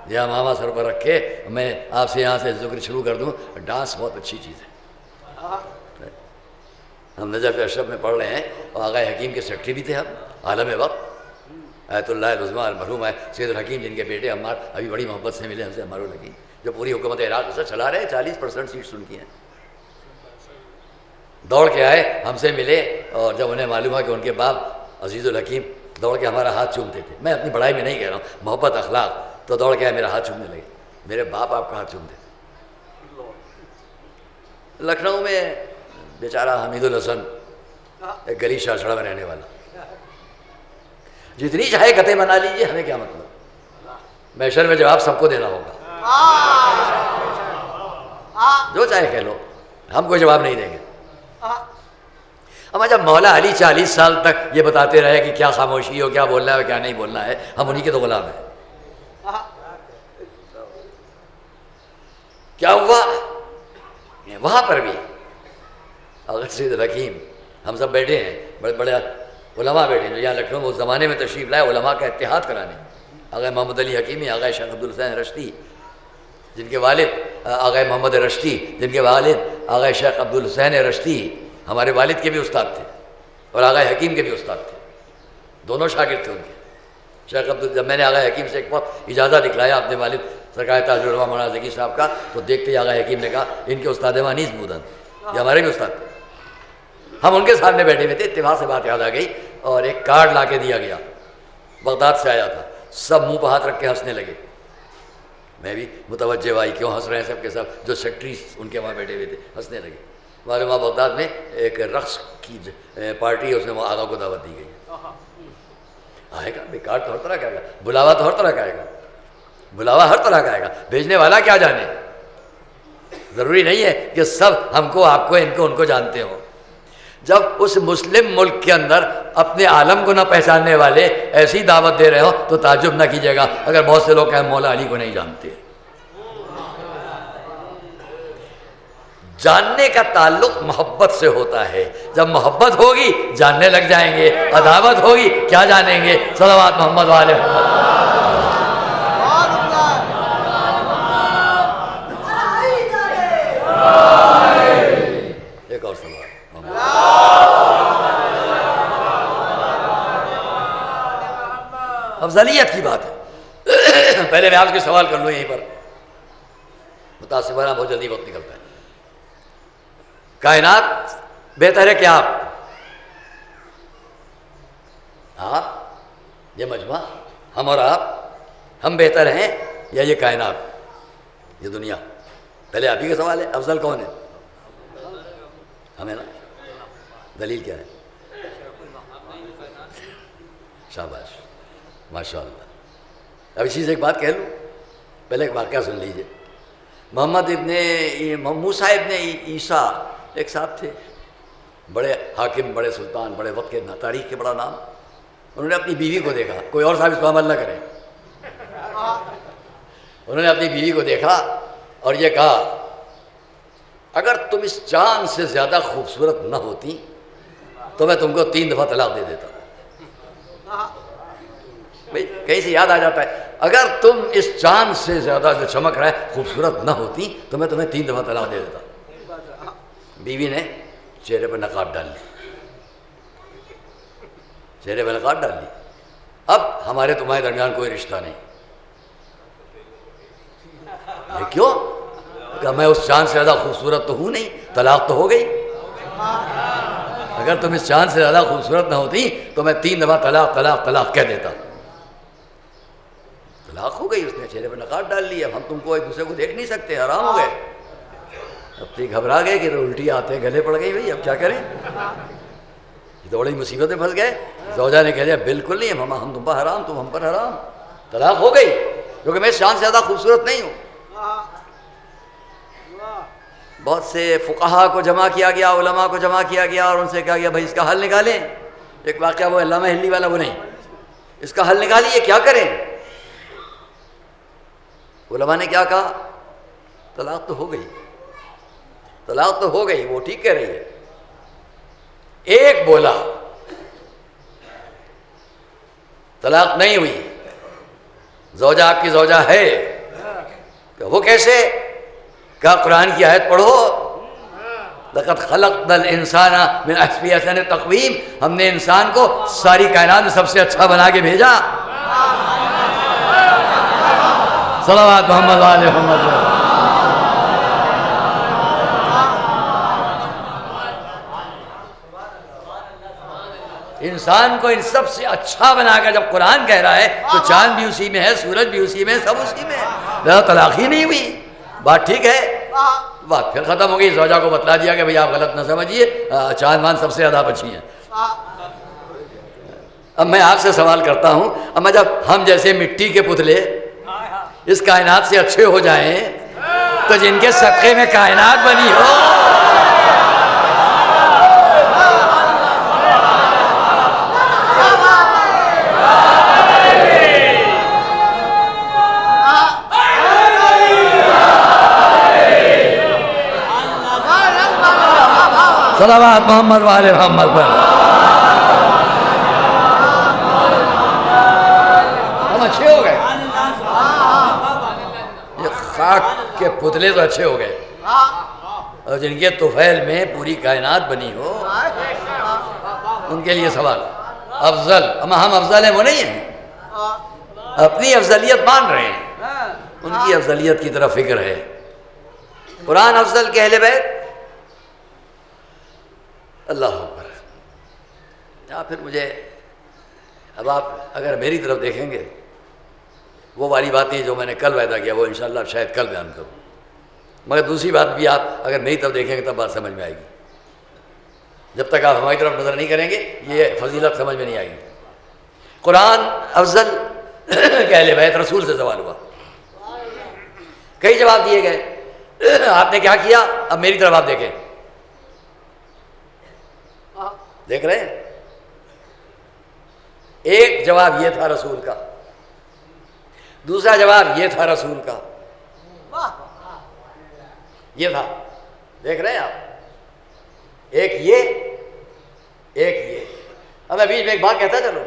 [SPEAKER 1] یا ماما سر پر رکھے میں آپ سے یہاں سے ذکر شروع کر دوں. ڈانس بہت اچھی چیز ہے. ہم نجف اشرف میں پڑھ رہے ہیں اور آغا حکیم کے سیکرٹری بھی تھے ہم عالم وقت. آیت اللہ العظمیٰ المرحوم ہے سید الحکیم، جن کے بیٹے عمار ابھی بڑی محبت سے ملے ہم سے، عمار الحکیم، جو پوری حکومت عراق سے چلا رہے ہیں. 40% سیٹس ان کی ہیں. دوڑ کے آئے ہم سے ملے، اور جب انہیں معلوم ہوا کہ ان کے باپ عزیز الحکیم دوڑ کے ہمارا ہاتھ چومتے تھے. میں اپنی بڑائی میں نہیں کہہ رہا ہوں، محبت اخلاق، تو دوڑ کے آئے میرا ہاتھ چومنے لگے. میرے باپ آپ کا ہاتھ چومتے تھے. لکھنؤ میں بیچارہ حمید الحسن، ایک گلی شاشڑا میں رہنے والا، جتنی چاہے قطعے بنا لیجیے، ہمیں کیا مطلب. محشر میں جواب سب کو دینا ہوگا، جو چاہے کہہ لو، ہم کوئی جواب نہیں دیں گے. اما جب مولا علی 40 سال تک یہ بتاتے رہے کہ کیا خاموشی ہو، کیا بولنا ہے اور کیا نہیں بولنا ہے، ہم انہی کے تو غلام ہیں. کیا ہوا وہاں پر بھی اگر سید الحکیم، ہم سب بیٹھے ہیں، بڑے بڑے علماء بیٹھے ہیں جو یہاں لکھنؤ میں اس زمانے میں تشریف لائے علماء کا اتحاد کرانے. آغا محمد علی حکیمی، آغا شیخ عبدالحسین رشتی، جن کے والد آغا محمد رشتی، جن کے والد آغا شیخ عبدالحسین رشتی ہمارے والد کے بھی استاد تھے اور آغا حکیم کے بھی استاد تھے. دونوں شاگرد تھے ان کے. جب میں نے آغا حکیم سے ایک وقت اجازہ دکھلایا اپنے والد سرکار تاج العلماء مولانا ذکی صاحب کا، تو دیکھتے ہی آغا حکیم نے کہا ان کے استاد انیس بودن، یہ ہمارے بھی استاد تھے. ہم ان کے سامنے بیٹھے ہوئے تھے. اتفاق سے بات یاد آ گئی اور ایک کارڈ لا کے دیا گیا، بغداد سے آیا تھا. سب منہ پہ ہاتھ رکھ کے ہنسنے لگے. میں بھی متوجہ بھائی کیوں ہنس رہے ہیں سب کے سب، جو سیکٹری ان کے وہاں بیٹھے ہوئے تھے ہنسنے لگے. ہمارے وہاں بغداد میں ایک رقص کی پارٹی ہے، اس میں آغا کو دعوت دی گئی. آئے گا بھائی، کارڈ تو ہر طرح کا آئے گا، بلاوا تو ہر طرح کا آئے گا، بلاوا ہر طرح کا آئے گا. بھیجنے والا کیا جانے. ضروری نہیں ہے کہ سب ہم کو، آپ کو، ان کو، ان کو جانتے ہوں. جب اس مسلم ملک کے اندر اپنے عالم کو نہ پہچاننے والے ایسی دعوت دے رہے ہو تو تعجب نہ کیجیے گا اگر بہت سے لوگ کہیں مولا علی کو نہیں جانتے. جاننے کا تعلق محبت سے ہوتا ہے. جب محبت ہوگی جاننے لگ جائیں گے، عداوت ہوگی کیا جانیں گے. صلوات محمد والے ایک افضلیت کی بات ہے. پہلے میں آپ سے سوال کر لوں یہیں پر، متاسفانہ بہت جلدی وقت نکلتا ہے. کائنات بہتر ہے کیا آپ یہ مجمع، ہم اور آپ، ہم بہتر ہیں یا یہ کائنات، یہ دنیا؟ پہلے آپ ہی کا سوال ہے، افضل کون ہے؟ ہمیں نا. دلیل کیا ہے؟ شاباش، ماشاء اللہ. اب اسی سے ایک بات کہہ لوں، پہلے ایک واقعہ سن لیجئے. موسیٰ ابن عیسیٰ ایک صاحب تھے، بڑے حاکم، بڑے سلطان، بڑے وقت کے تاریخ کے بڑا نام. انہوں نے اپنی بیوی کو دیکھا، کوئی اور صاحب اس کو عمل نہ کرے. انہوں نے اپنی بیوی کو دیکھا اور یہ کہا اگر تم اس چاند سے زیادہ خوبصورت نہ ہوتی تو میں تم کو 3 دفعہ طلاق دے دیتا. بھئی کہیں سے یاد آ جاتا ہے، اگر تم اس چاند سے زیادہ جو چمک رہا ہے خوبصورت نہ ہوتی تو میں تمہیں 3 دفعہ طلاق دے دیتا. بیوی نے چہرے پر نقاب ڈال لی، چہرے پر نقاب ڈال لی. اب ہمارے تمہارے درمیان کوئی رشتہ نہیں. یہ کیوں؟ کہ میں اس چاند سے زیادہ خوبصورت تو ہوں نہیں، طلاق تو ہو گئی. اگر تم اس چاند سے زیادہ خوبصورت نہ ہوتی تو میں 3 دفعہ طلاق طلاق طلاق کہہ دیتا. طلاق ہو گئی، اس نے چہرے پر نقاب ڈال لی. اب ہم تم کو ایک دوسرے کو دیکھ نہیں سکتے، حرام ہو گئے. اب تو گھبرا گئے کہ الٹی آتے گلے پڑ گئی. بھائی اب کیا کریں؟ یہ تو بڑی مصیبت میں پھنس گئے. زوجہ نے کہہ دیا بالکل نہیں، ہم تم پر حرام، تم ہم پر حرام. طلاق ہو گئی کیونکہ میں چاند سے زیادہ خوبصورت نہیں ہوں. بہت سے فقہا کو جمع کیا گیا، علماء کو جمع کیا گیا اور ان سے کہا گیا بھائی اس کا حل نکالیں. ایک واقعہ وہ علامہ ہلی والا وہ نہیں، اس کا حل نکالیے، کیا کریں؟ علماء نے کیا کہا؟ طلاق تو ہو گئی، طلاق تو ہو گئی، وہ ٹھیک کہہ رہی ہے. ایک بولا طلاق نہیں ہوئی، زوجہ آپ کی زوجہ ہے. کہ وہ کیسے؟ کہا قرآن کی آیت پڑھو، لقد خلقنا الانسان من احسن تقویم، ہم نے انسان کو ساری کائنات میں سب سے اچھا بنا کے بھیجا. صلوات محمد علیہ محمد. انسان کو ان سب سے اچھا بنا کر جب قرآن کہہ رہا ہے تو چاند بھی اسی میں ہے، سورج بھی اسی میں، سب اسی میں ہے. لہذا طلاق ہی نہیں ہوئی. بات ٹھیک ہے، بات پھر ختم ہو گئی. زوجہ کو بتلا دیا کہ بھئی آپ غلط نہ سمجھیے، چاند مان سب سے زیادہ بچی ہیں. اب میں آپ سے سوال کرتا ہوں، اما جب ہم جیسے مٹی کے پتلے اس کائنات سے اچھے ہو جائیں تو جن کے صدقے میں کائنات بنی ہو، صلوات محمد والے محمد پر. ہم اچھے ہو گئے، یہ خاک کے پتلے تو اچھے ہو گئے اور جن کے طفیل میں پوری کائنات بنی ہو ان کے لیے سوال. افضل، اما ہم افضل ہیں وہ نہیں ہیں، اپنی افضلیت مان رہے ہیں، ان کی افضلیت کی طرف فکر ہے. قرآن افضل کہ اہل بیت. اللہ اکبر. یا پھر مجھے اب آپ اگر میری طرف دیکھیں گے، وہ والی باتیں جو میں نے کل وعدہ کیا وہ انشاءاللہ شاید کل بیان کروں، مگر دوسری بات بھی آپ اگر میری طرف دیکھیں گے تب بات سمجھ میں آئے گی. جب تک آپ ہماری طرف نظر نہیں کریں گے یہ فضیلت سمجھ میں نہیں آئے گی. قرآن افضل کہ اہل بیت. رسول سے سوال ہوا، کئی جواب دیے گئے. آپ نے کیا کیا؟ اب میری طرف آپ دیکھیں، دیکھ رہے ہیں؟ ایک جواب یہ تھا رسول کا، دوسرا جواب یہ تھا رسول کا، یہ تھا. دیکھ رہے ہیں آپ؟ ایک یہ، ایک یہ. اب میں بیچ میں ایک بات کہتا چلو.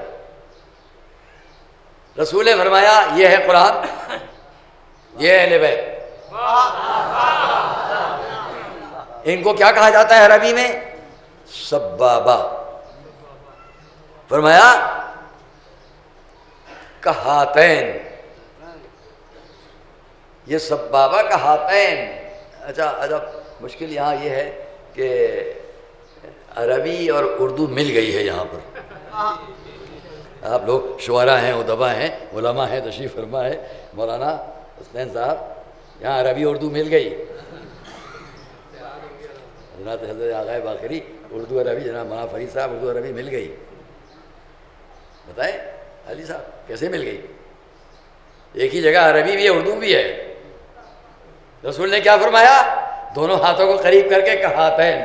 [SPEAKER 1] رسول نے فرمایا یہ ہے قرآن، یہ اہل بیت. ان کو کیا کہا جاتا ہے عربی میں؟ سبابہ، فرمایا کہاتین، یہ سبابہ کہاتین۔ اچھا مشکل یہاں یہ ہے کہ عربی اور اردو مل گئی ہے یہاں پر۔ آپ لوگ شعراء ہیں، ادبا ہیں، علماء ہیں، تشریف فرما ہے مولانا حسنین صاحب، یہاں عربی اردو مل گئی۔ حضرت آغا باقری اردو عربی، جناب مولانا فرید صاحب اردو عربی مل گئی، بتائیں علی صاحب کیسے مل گئی؟ ایک ہی جگہ عربی بھی ہے اردو بھی ہے۔ رسول نے کیا فرمایا؟ دونوں ہاتھوں کو قریب کر کے کہا ہاتین،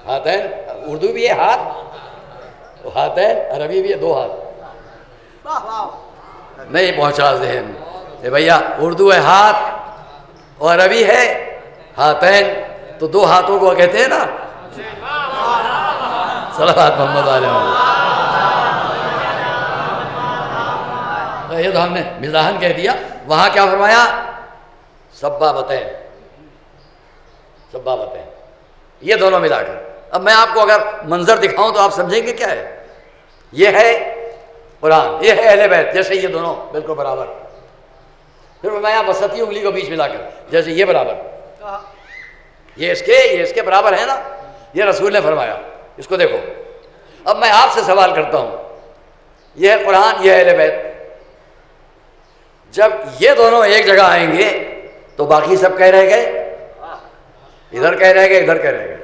[SPEAKER 1] ہاتین اردو بھی ہے ہاتھ، ہاتین عربی بھی ہے دو ہاتھ۔ نہیں پہنچا ذہن کہ بھیا اردو ہے ہاتھ اور عربی ہے ہاتین، تو دو ہاتھوں کو کہتے ہیں نا صلوات محمد علیہ وسلم۔ یہ تو ہم نے مزاحن کہہ دیا، وہاں کیا فرمایا؟ سبابتین، سبابتین، یہ دونوں ملا کر۔ اب میں آپ کو اگر منظر دکھاؤں تو آپ سمجھیں گے کیا ہے؟ یہ ہے قرآن، یہ ہے اہل بیت، جیسے یہ دونوں بالکل برابر۔ پھر فرمایا وسطی انگلی کو بیچ ملا کر، جیسے یہ برابر، یہ اس کے برابر ہے نا، یہ رسول نے فرمایا۔ اس کو دیکھو، اب میں آپ سے سوال کرتا ہوں، یہ ہے قرآن، یہ ہے اہل بیت، جب یہ دونوں ایک جگہ آئیں گے تو باقی سب کہہ رہ گئے، ادھر کہہ رہ گئے، ادھر کہہ رہ گئے۔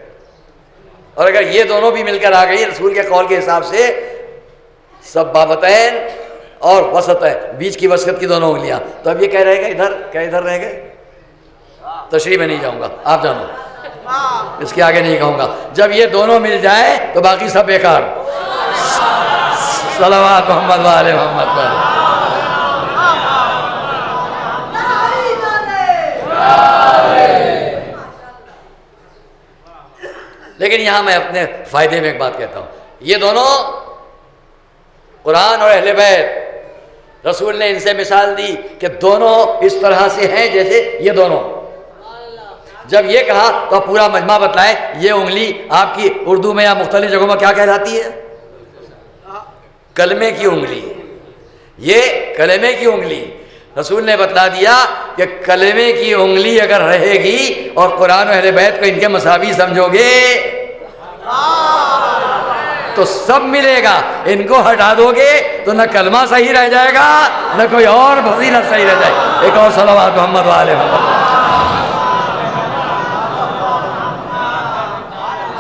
[SPEAKER 1] اور اگر یہ دونوں بھی مل کر آ گئی رسول کے قول کے حساب سے، سبابتین اور وسطین، بیچ کی وسط کی دونوں انگلیاں، تو اب یہ کہہ رہے گئے ادھر، کیا ادھر رہ گئے؟ تشریح میں نہیں جاؤں گا، آپ جانو، اس کے آگے نہیں کہوں گا۔ جب یہ دونوں مل جائیں تو باقی سب بیکار۔ صلوات محمد وآل محمد پر۔ لیکن یہاں میں اپنے فائدے میں ایک بات کہتا ہوں، یہ دونوں قرآن اور اہل بیت، رسول نے ان سے مثال دی کہ دونوں اس طرح سے ہیں جیسے یہ دونوں۔ جب یہ کہا تو پورا مجمع بتلائیں یہ انگلی آپ کی اردو میں یا مختلف جگہوں میں کیا کہلاتی ہے؟ کلمے کی انگلی، یہ کلمے کی انگلی۔ رسول نے بتلا دیا کہ کلمے کی انگلی اگر رہے گی اور قرآن و اہل بیت کو ان کے مساوی سمجھو گے تو سب ملے گا، ان کو ہٹا دو گے تو نہ کلمہ صحیح رہ جائے گا نہ کوئی اور فضیلت صحیح رہ جائے گی۔ ایک اور صلوات محمد وآل محمد۔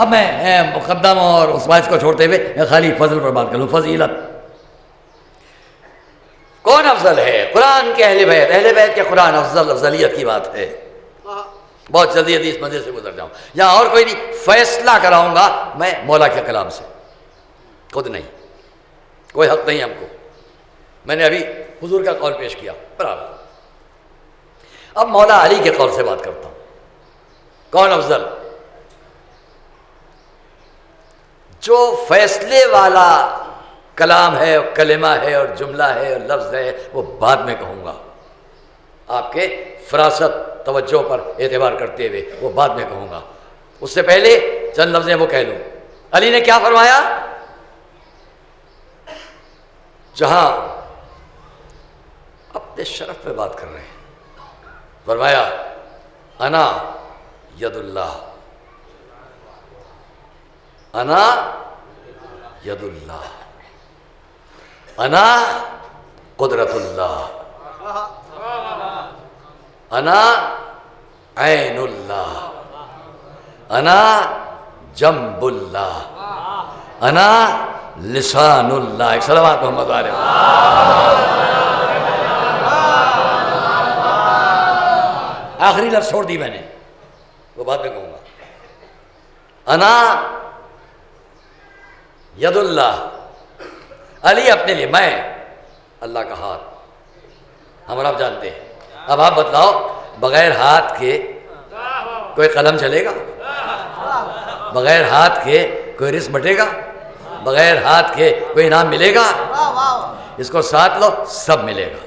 [SPEAKER 1] اب میں مقدم اور اس بات کو چھوڑتے ہوئے میں خالی فضل پر بات کروں، فضیلت۔ کون افضل ہے؟ قرآن کے اہل بیت، اہل بیت کے قرآن افضل، افضلیت کی بات ہے۔ بہت جلدی حدیث مزے سے گزر جاؤں، یہاں اور کوئی نہیں، فیصلہ کراؤں گا میں مولا کے کلام سے، خود نہیں، کوئی حق نہیں ہم کو۔ میں نے ابھی حضور کا قول پیش کیا برابر، اب مولا علی کے قول سے بات کرتا ہوں۔ کون افضل؟ جو فیصلے والا کلام ہے، کلمہ ہے اور جملہ ہے اور لفظ ہے، وہ بعد میں کہوں گا، آپ کے فراست توجہ پر اعتبار کرتے ہوئے وہ بعد میں کہوں گا، اس سے پہلے چند لفظیں وہ کہہ لوں۔ علی نے کیا فرمایا؟ جہاں اپنے شرف پہ بات کر رہے ہیں، فرمایا انا ید اللہ، انا ید اللہ، انا قدرت اللہ، انا عین اللہ، انا جنب اللہ، انا لسان اللہ۔ ایک صلوات محمد علیہ وسلم۔ آخری لفظ چھوڑ دی میں نے، وہ بعد میں کہوں گا۔ انا ید اللہ، علی اپنے لیے، میں اللہ کا ہاتھ، ہم اور آپ جانتے ہیں۔ اب آپ بتلاؤ، بغیر ہاتھ کے کوئی قلم چلے گا؟ بغیر ہاتھ کے کوئی رزق بٹے گا؟ بغیر ہاتھ کے کوئی انعام ملے گا؟ اس کو ساتھ لو، سب ملے گا۔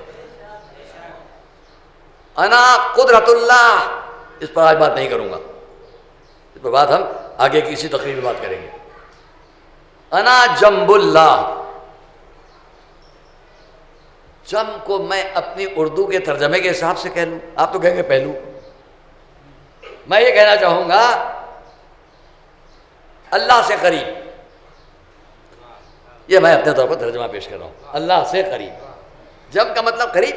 [SPEAKER 1] انا قدرت اللہ، اس پر آج بات نہیں کروں گا، اس پر بات ہم آگے کسی تقریر میں بات کریں گے. انا جنب اللہ، جم کو میں اپنی اردو کے ترجمے کے حساب سے کہہ لوں، آپ تو کہیں گے پہلو. میں یہ کہنا چاہوں گا اللہ سے قریب، یہ میں اپنے طور پر ترجمہ پیش کر رہا ہوں. اللہ سے قریب، جم کا مطلب قریب.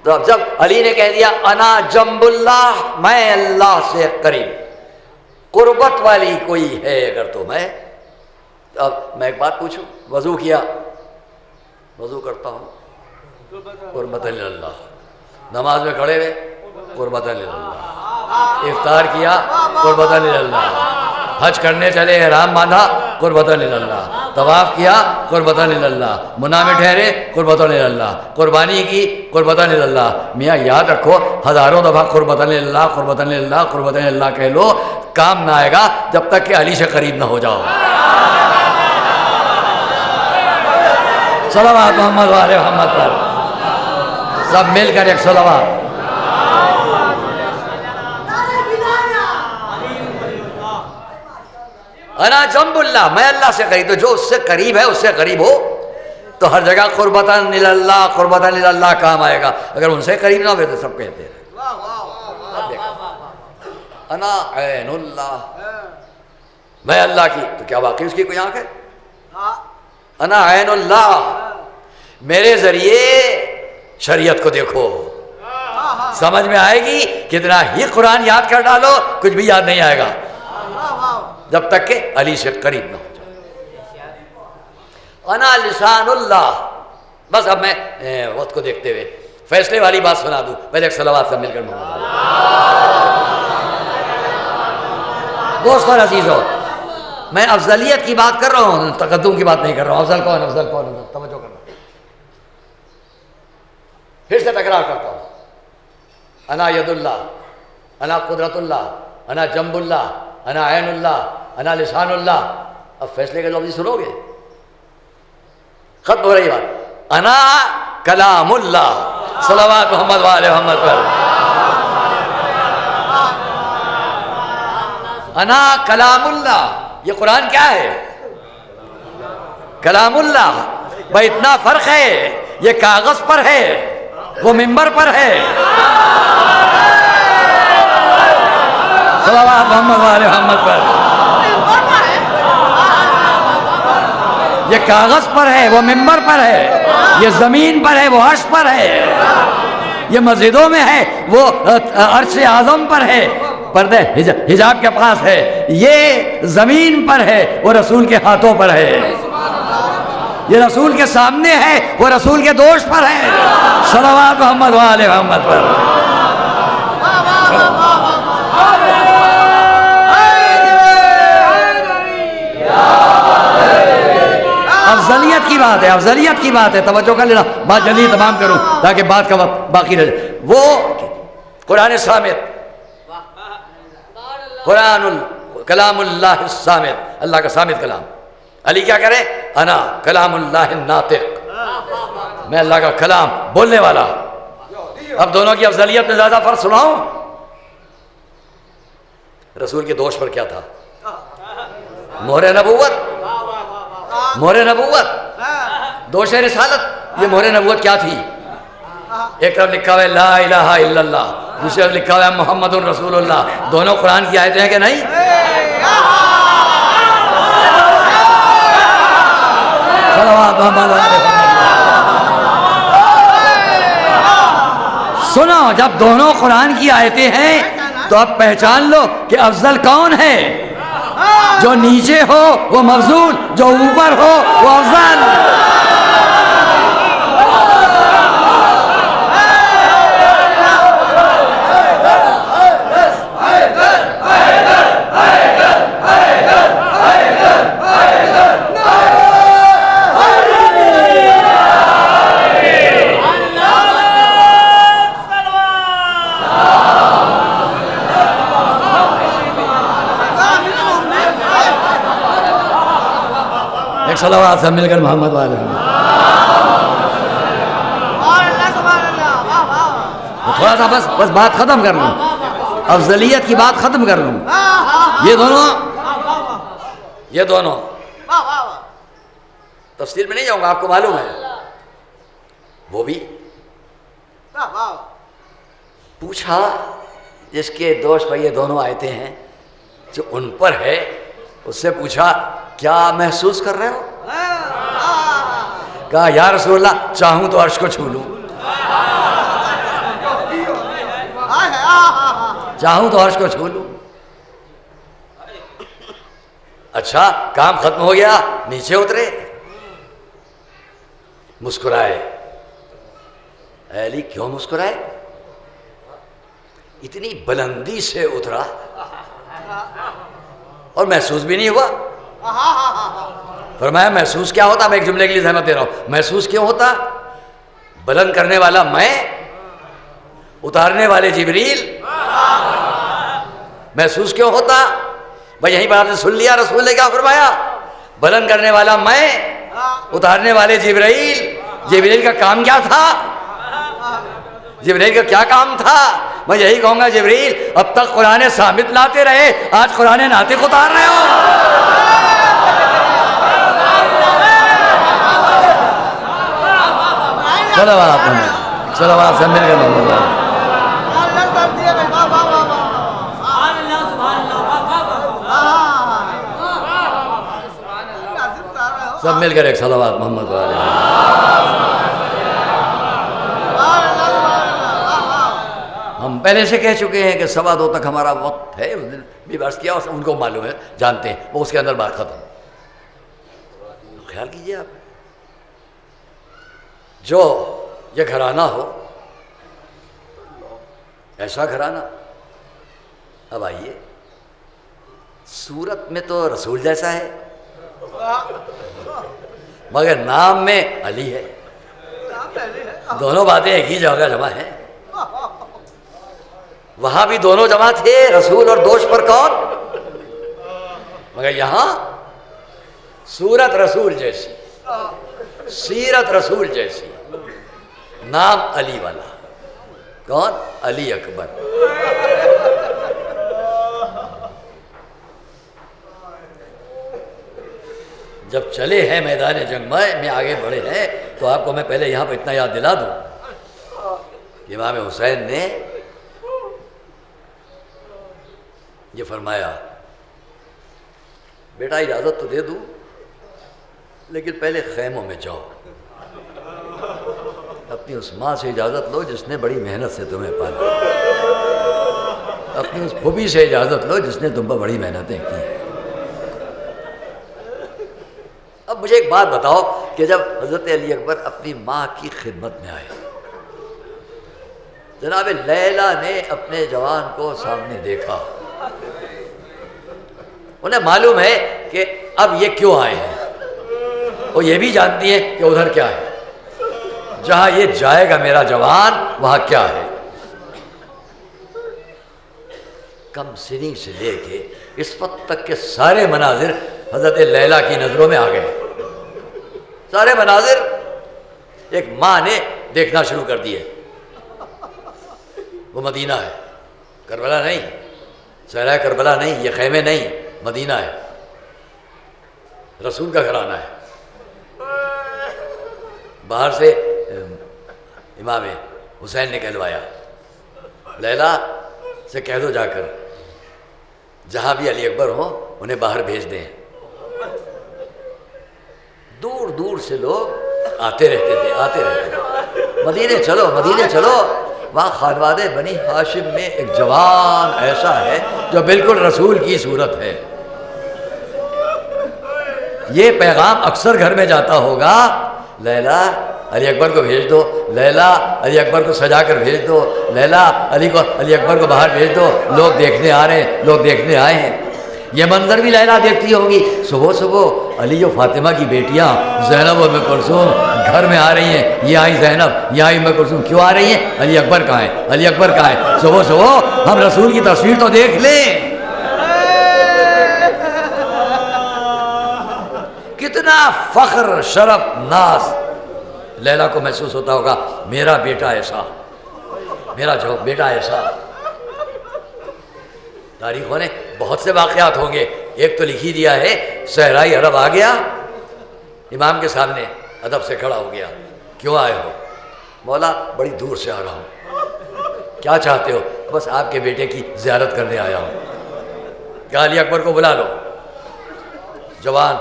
[SPEAKER 1] تو اب جب علی نے کہہ دیا انا جنب اللہ، میں اللہ سے قریب، قربت والی کوئی ہے اگر تو میں. اب میں ایک بات پوچھوں، وضو کیا، وضو کرتا ہوں قربت اللہ، نماز میں کھڑے ہوئے قربت اللہ، افطار کیا قربت اللہ، حج کرنے چلے احرام باندھا قربت اللہ، طواف کیا قربت اللہ، منی میں ٹھہرے قربت اللہ، قربانی کی قربت اللہ. میاں یاد رکھو ہزاروں دفعہ قربت اللہ قربت اللہ قربت اللہ کہہ لو، کام نہ آئے گا جب تک کہ علی سے قریب نہ ہو جاؤ. صلوات محمد والے محمد پر سب مل کر ایک صلوات. انا جنب اللہ، میں اللہ سے قریب. تو جو اس سے قریب ہے اس سے قریب ہو تو ہر جگہ قربتاً اللہ قربتاً اللہ کام آئے گا. اگر ان سے قریب نہ ہوئے تو سب کہتے ہیں. انا عین اللہ، میں اللہ کی. تو کیا واقعی اس کی کوئی آنکھ ہے؟ انا عین اللہ، میرے ذریعے شریعت کو دیکھو، سمجھ میں آئے گی. کتنا ہی قرآن یاد کر ڈالو کچھ بھی یاد نہیں آئے گا جب تک کہ علی سے قریب نہ ہو جائے. انا لسان اللہ. بس اب میں وقت کو دیکھتے ہوئے فیصلے والی بات سنا دوں. پہلے ایک صلوات سے مل کر محمد. دوست اور عزیزو، میں افضلیت کی بات کر رہا ہوں، تقدم کی بات نہیں کر رہا ہوں. افضل کون افضل کون افضل، توجہ کرنا. پھر سے تکرار کرتا ہوں. انا ید اللہ، انا قدرت اللہ، انا جنب اللہ، انا عین اللہ، انا لسان اللہ. اب فیصلے کا لفظ سنو گے، ختم ہو رہی بات. انا کلام اللہ، صلوات محمد والے محمد پر. انا کلام اللہ، یہ قرآن کیا ہے؟ کلام اللہ. بھائی اتنا فرق ہے، یہ کاغذ پر ہے وہ ممبر پر ہے. صلوات محمد والے محمد پر. یہ کاغذ پر ہے وہ ممبر پر ہے، یہ زمین پر ہے وہ عرش پر ہے، یہ مسجدوں میں ہے وہ عرش اعظم پر ہے، پردے حجاب کے پاس ہے، یہ زمین پر ہے وہ رسول کے ہاتھوں پر ہے، یہ رسول کے سامنے ہے وہ رسول کے دوست پر ہے. صلوات محمد والے محمد پر. افضلیت کی بات ہے، افضلیت کی بات ہے. توجہ کر لینا، بات جلدی تمام کروں تاکہ بات کا وقت باقی رہ جائے. وہ قرآن صامت، کلام اللہ الصامت، اللہ کا صامت کلام. علی کیا کرے؟ انا کلام اللہ الناطق، میں اللہ کا کلام بولنے والا. اب دونوں کی افضلیت میں زیادہ فرق سناؤں. رسول کے دوش پر کیا تھا؟ مہر نبوت. مہر نبوت، دوش رسالت. یہ مہر نبوت کیا تھی؟ ایک طرف لکھا ہوا ہے لا الہ الا اللہ، دوسری طرف لکھا ہوا ہے محمد رسول اللہ. دونوں قرآن کی آیتیں ہیں کہ نہیں؟ سنو، جب دونوں قرآن کی آیتیں ہیں تو اب پہچان لو کہ افضل کون ہے. جو نیچے ہو وہ مفضول، جو اوپر ہو وہ افضل. صلوات سے مل کر محمد والے. تھوڑا سا بس بات ختم کر لوں.
[SPEAKER 2] افضلیت کی بات ختم کر لوں. یہ دونوں تفصیل میں نہیں جاؤں گا، آپ کو معلوم ہے. وہ بھی پوچھا جس کے دوست بھائی یہ دونوں آیتیں ہیں جو ان پر ہے، اس سے پوچھا کیا محسوس کر رہے ہو؟ کہا یا رسول اللہ چاہوں تو عرش کو چھو لوں، چاہوں تو عرش کو چھو لوں. اچھا کام ختم ہو گیا، نیچے اترے، مسکرائے. اے علی کیوں مسکرائے؟ اتنی بلندی سے اترا اور محسوس بھی نہیں ہوا. فرمایا محسوس کیا ہوتا؟ میں ایک جملے کے لیے زحمت دے رہا ہوں. محسوس کیوں ہوتا؟ بلند کرنے والا میں، اتارنے والے جبریل. محسوس کیوں ہوتا؟ بھائی یہیں پر آپ نے سن لیا رسول نے کیا فرمایا. بلند کرنے والا میں، اتارنے والے جبریل. جبریل کا کام کیا تھا؟ جبریل کا کیا کام تھا؟ میں یہی کہوں گا جبریل اب تک قرآن ثابت لاتے رہے، آج قرآن ناطق اتار رہے ہو. چلو آپ سے مل کر سب مل کر ایک صلوات محمد علیہ. ہم پہلے سے کہہ چکے ہیں کہ 2:15 تک ہمارا وقت ہے. اس دن بھی عرض کیا، ان کو معلوم ہے، جانتے ہیں، وہ اس کے اندر بات ختم. خیال کیجئے آپ، جو یہ گھرانہ ہو، ایسا گھرانہ. اب آئیے، صورت میں تو رسول جیسا ہے مگر نام میں علی ہے. دونوں باتیں ایک ہی جگہ جمع ہیں. وہاں بھی دونوں جمع تھے، رسول اور دوش پر کون، مگر یہاں صورت رسول جیسی، سیرت رسول جیسی، نام علی والا. کون؟ علی اکبر. جب چلے ہیں میدان جنگ میں آگے بڑھے ہیں تو آپ کو میں پہلے یہاں پہ اتنا یاد دلا دوں، امام حسین نے یہ فرمایا بیٹا اجازت تو دے دوں لیکن پہلے خیموں میں جاؤ، اپنی اس ماں سے اجازت لو جس نے بڑی محنت سے تمہیں پالا، اپنی اس پھوپھی سے اجازت لو جس نے تم پر بڑی محنتیں کی ہیں. اب مجھے ایک بات بتاؤ کہ جب حضرت علی اکبر اپنی ماں کی خدمت میں آئے، جناب لیلا نے اپنے جوان کو سامنے دیکھا، انہیں معلوم ہے کہ اب یہ کیوں آئے ہیں، وہ یہ بھی جانتی ہیں کہ ادھر کیا ہے، جہاں یہ جائے گا میرا جوان وہاں کیا ہے. کم سنی سے لے کے اس وقت تک کے سارے مناظر حضرت لیلا کی نظروں میں آ گئے. سارے مناظر ایک ماں نے دیکھنا شروع کر دیے. وہ مدینہ ہے، کربلا نہیں، صحرا کربلا نہیں، یہ خیمے نہیں، مدینہ ہے، رسول کا گھرانہ ہے. باہر سے امام حسین نے کہلوایا لیلا سے کہہ دو جا کر جہاں بھی علی اکبر ہوں انہیں باہر بھیج دیں. دور دور سے لوگ آتے رہتے تھے، مدینے چلو مدینے چلو. وہاں خانواد بنی ہاشم میں ایک جوان ایسا ہے جو بالکل رسول کی صورت ہے. یہ پیغام اکثر گھر میں جاتا ہوگا، لیلا علی اکبر کو بھیج دو، لیلا علی اکبر کو سجا کر بھیج دو، لیلا علی اکبر کو باہر بھیج دو، لوگ دیکھنے آ رہے ہیں، لوگ دیکھنے آئے ہیں. یہ منظر بھی لیلا دیکھتی ہوگی. صبح صبح علی و فاطمہ کی بیٹیاں زینب اور ام کلثوم گھر میں آ رہی ہیں. یہ آئی زینب، یہ آئی ام کلثوم، کیوں آ رہی ہیں؟ علی اکبر کہاں ہے، علی اکبر کہاں ہے. صبح صبح ہم رسول کی تصویر تو دیکھ لیں. کتنا فخر، شرف، ناز لیلا کو محسوس ہوتا ہوگا، میرا بیٹا ایسا، میرا جو بیٹا ایسا. تاریخوں نے بہت سے واقعات ہوں گے. ایک تو لکھی دیا ہے صحرائی عرب آ گیا امام کے سامنے ادب سے کھڑا ہو گیا. کیوں آئے ہو؟ مولا بڑی دور سے آ رہا ہوں. کیا چاہتے ہو؟ بس آپ کے بیٹے کی زیارت کرنے آیا ہوں. کیا علی اکبر کو بلا لو. جوان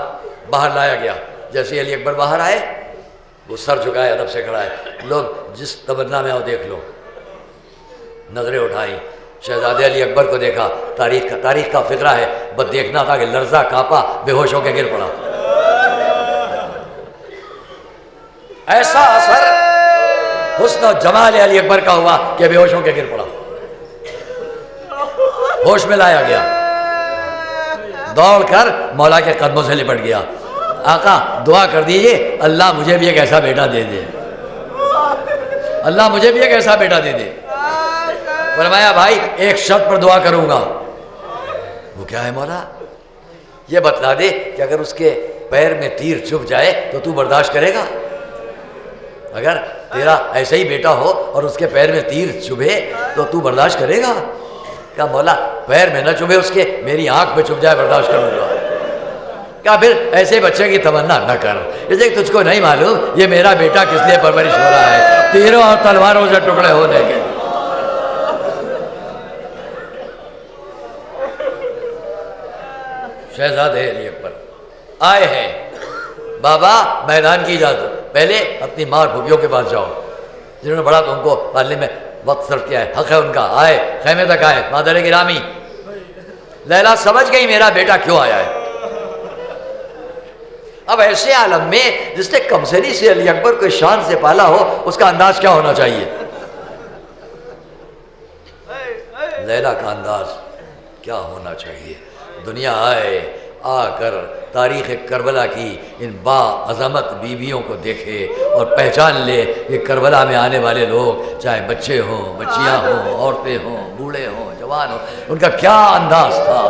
[SPEAKER 2] باہر لایا گیا. جیسے علی اکبر باہر آئے وہ سر جھکائے ادب سے کھڑا ہے. لوگ جس تمنا میں آؤ دیکھ لو. نظریں اٹھائیں. شہزادے علی اکبر کو دیکھا. تاریخ کا فقرہ ہے. بس دیکھنا تھا کہ لرزہ کانپا بے ہوش ہو کے گر پڑا. ایسا اثر حسن و جمال علی اکبر کا ہوا کہ بے ہوش ہو کے گر پڑا. ہوش میں لایا گیا. دوڑ کر مولا کے قدموں سے لپٹ گیا. آقا دعا کر دیجئے اللہ مجھے بھی ایک ایسا بیٹا دے دے. اللہ مجھے بھی ایک ایسا بیٹا دے دے. فرمایا بھائی ایک شرط پر دعا کروں گا. وہ کیا ہے مولا؟ یہ بتلا دے کہ اگر اس کے پیر میں تیر چبھ جائے تو تو برداشت کرے گا؟ اگر تیرا ایسا ہی بیٹا ہو اور اس کے پیر میں تیر چبھے تو تو برداشت کرے گا؟ کہا مولا پیر میں نہ چبھے اس کے، میری آنکھ میں چبھ جائے برداشت کروں گا. کہا پھر ایسے بچے کی تمنا نہ کر. جیسے تجھ کو نہیں معلوم یہ میرا بیٹا کس لیے پرورش ہو رہا ہے، تیروں اور تلواروں سے ٹکڑے ہونے کے. شہزادے علی اکبر آئے ہیں. بابا میدان کی اجازت. پہلے اپنی ماں اور پھوپھیوں کے پاس جاؤ جنہوں نے بڑا تم کو پالنے میں وقت صرف کیا ہے. حق ہے ان کا. آئے خیمے تک آئے. مادر گرامی لیلا سمجھ گئی میرا بیٹا کیوں آیا ہے. اب ایسے عالم میں جس نے کمسنی سے علی اکبر کو شان سے پالا ہو اس کا انداز کیا ہونا چاہیے؟ لیلا کا انداز کیا ہونا چاہیے؟ دنیا آئے آ کر تاریخ کربلا کی ان با عظمت بیویوں کو دیکھے اور پہچان لے کہ کربلا میں آنے والے لوگ چاہے بچے ہوں، بچیاں ہوں، عورتیں ہوں، بوڑھے ہوں، جوان ہوں، ان کا کیا انداز تھا.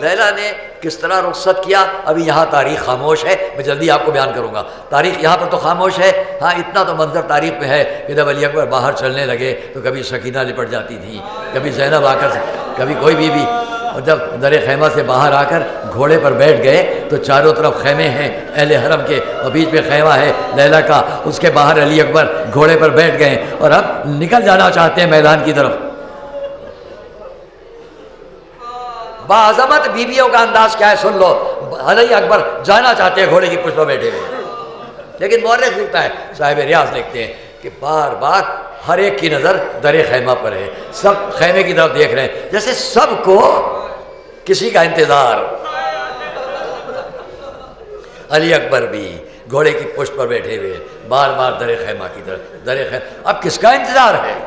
[SPEAKER 2] لیلا نے کس طرح رخصت کیا ابھی یہاں تاریخ خاموش ہے. میں جلدی آپ کو بیان کروں گا. تاریخ یہاں پر تو خاموش ہے. ہاں اتنا تو منظر تاریخ میں ہے کہ جب علی اکبر باہر چلنے لگے تو کبھی سکینہ لپٹ جاتی تھی، کبھی زینب آ کر، کبھی کوئی بھی. اور جب در خیمہ سے باہر آ کر گھوڑے پر بیٹھ گئے تو چاروں طرف خیمے ہیں اہل حرم کے اور بیچ میں خیمہ ہے لیلا کا. اس کے باہر علی اکبر گھوڑے پر بیٹھ گئے اور اب نکل جانا چاہتے ہیں میدان کی طرف. باعظمت بیویوں کا انداز کیا ہے سن لو. علی اکبر جانا چاہتے ہیں گھوڑے کی پشت پر بیٹھے ہوئے. لیکن مورخ لکھتا ہے، صاحب ریاض لکھتے ہیں کہ بار بار ہر ایک کی نظر در خیمہ پر ہے. سب خیمے کی طرف دیکھ رہے ہیں جیسے سب کو کسی کا انتظار. علی اکبر بھی گھوڑے کی پشت پر بیٹھے ہوئے بار بار در خیمہ کی طرف. در خیمہ اب کس کا انتظار ہے؟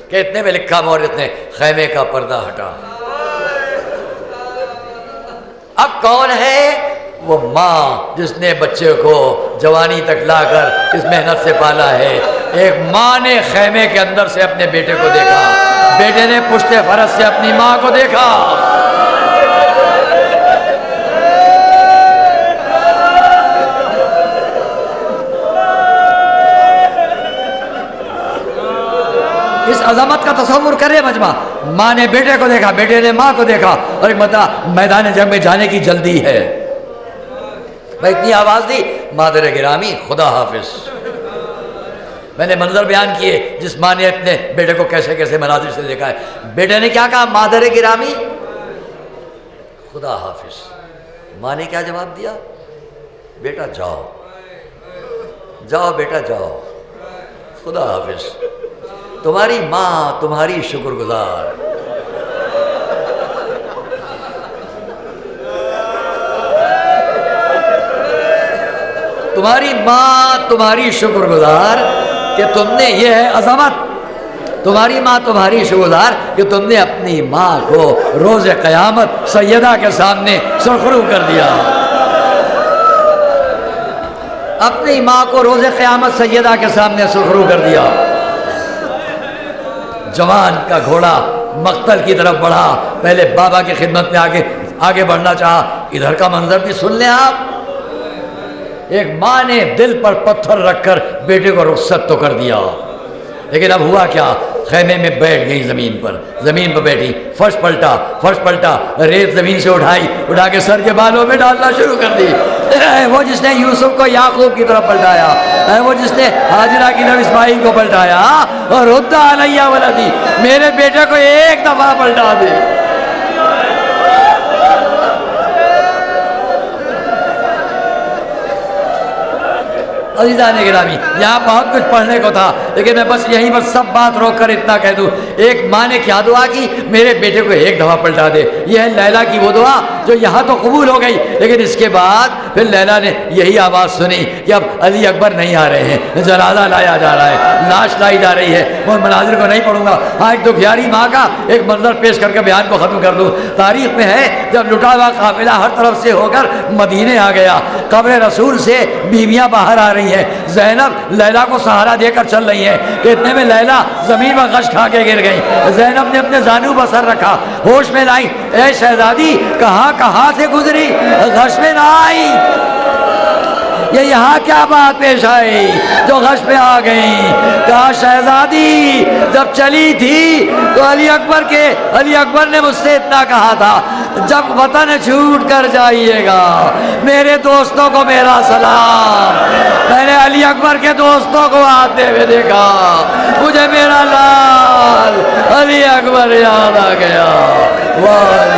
[SPEAKER 2] کہ اتنے میں لکھا مورخ نے خیمے کا پردہ ہٹا. اب کون ہے؟ وہ ماں جس نے بچے کو جوانی تک لا کر اس محنت سے پالا ہے. ایک ماں نے خیمے کے اندر سے اپنے بیٹے کو دیکھا، بیٹے نے پشت فرس سے اپنی ماں کو دیکھا. اس عظمت کا تصور کرے مجمع. ماں نے بیٹے کو دیکھا، بیٹے نے ماں کو دیکھا اور ایک مطلب میدان جنگ میں جانے کی جلدی ہے. میں اتنی آواز دی، مادر گرامی خدا حافظ. میں نے منظر بیان کیے جس ماں نے اپنے بیٹے کو کیسے کیسے مناظر سے دیکھا ہے. بیٹے نے کیا کہا؟ مادر گرامی خدا حافظ. ماں نے کیا جواب دیا؟ بیٹا جاؤ جاؤ بیٹا جاؤ، خدا حافظ. تمہاری ماں تمہاری شکر گزار. تمہاری ماں تمہاری شکر گزار کہ تم نے، یہ ہے عظمت. تمہاری ماں تمہاری شکر گزار کہ تم نے اپنی ماں کو روز قیامت سیدہ کے سامنے سرخرو کر دیا. اپنی ماں کو روز قیامت سیدہ کے سامنے سرخرو کر دیا. جوان کا گھوڑا مقتل کی طرف بڑھا. پہلے بابا کی خدمت میں آگے بڑھنا چاہا. ادھر کا منظر بھی سن لیں آپ. ایک ماں نے دل پر پتھر رکھ کر بیٹے کو رخصت تو کر دیا، لیکن اب ہوا کیا؟ خیمے میں بیٹھ گئی زمین پر بیٹھی، فرش پلٹا، ریت زمین سے اٹھا کے سر کے بالوں میں ڈالنا شروع کر دی۔ اے وہ جس نے یوسف کو یعقوب کی طرف پلٹایا، اے وہ جس نے ہاجرہ کی طرف اسماعیل کو پلٹایا، اور رد علیہ ولدی، میرے بیٹے کو ایک دفعہ پلٹا دے۔ عزیزان گرامی، یہاں بہت کچھ پڑھنے کو تھا، لیکن میں بس یہیں پر سب بات روک کر اتنا کہہ دوں، ایک ماں نے کیا دعا کی؟ میرے بیٹے کو ایک دفعہ پلٹا دے۔ یہ ہے لیلا کی وہ دعا جو یہاں تو قبول ہو گئی، لیکن اس کے بعد پھر لیلا نے یہی آواز سنی کہ اب علی اکبر نہیں آ رہے ہیں، جنازہ لایا جا رہا ہے، لاش لائی جا رہی ہے۔ میں مناظر کو نہیں پڑھوں گا، ہاں ایک دکھیاری ماں کا ایک منظر پیش کر کے بیان کو ختم کر دوں۔ تاریخ میں ہے جب لٹا ہوا قافلہ ہر طرف سے ہو کر مدینے آ گیا، قبر رسول سے بیویاں باہر آ رہی ہیں، زینب لیلا کو سہارا دے کر چل رہی ہے کہ اتنے میں لیلا زمین میں غش کھا کے گر گئی۔ زینب نے اپنے زانو پر سر رکھا، ہوش میں لائی، اے شہزادی کہاں سے گزری؟ غش میں نہ آئی، یہ یہاں کیا بات پیش آئی جو غش پہ آ گئی؟ کہا شہزادی جب چلی تھی تو علی اکبر نے مجھ سے اتنا کہا تھا، جب وطن چھوٹ کر جائیے گا میرے دوستوں کو میرا سلام۔ میں نے علی اکبر کے دوستوں کو آتے ہوئے دیکھا، مجھے میرا لال علی اکبر یاد آ گیا۔ واہ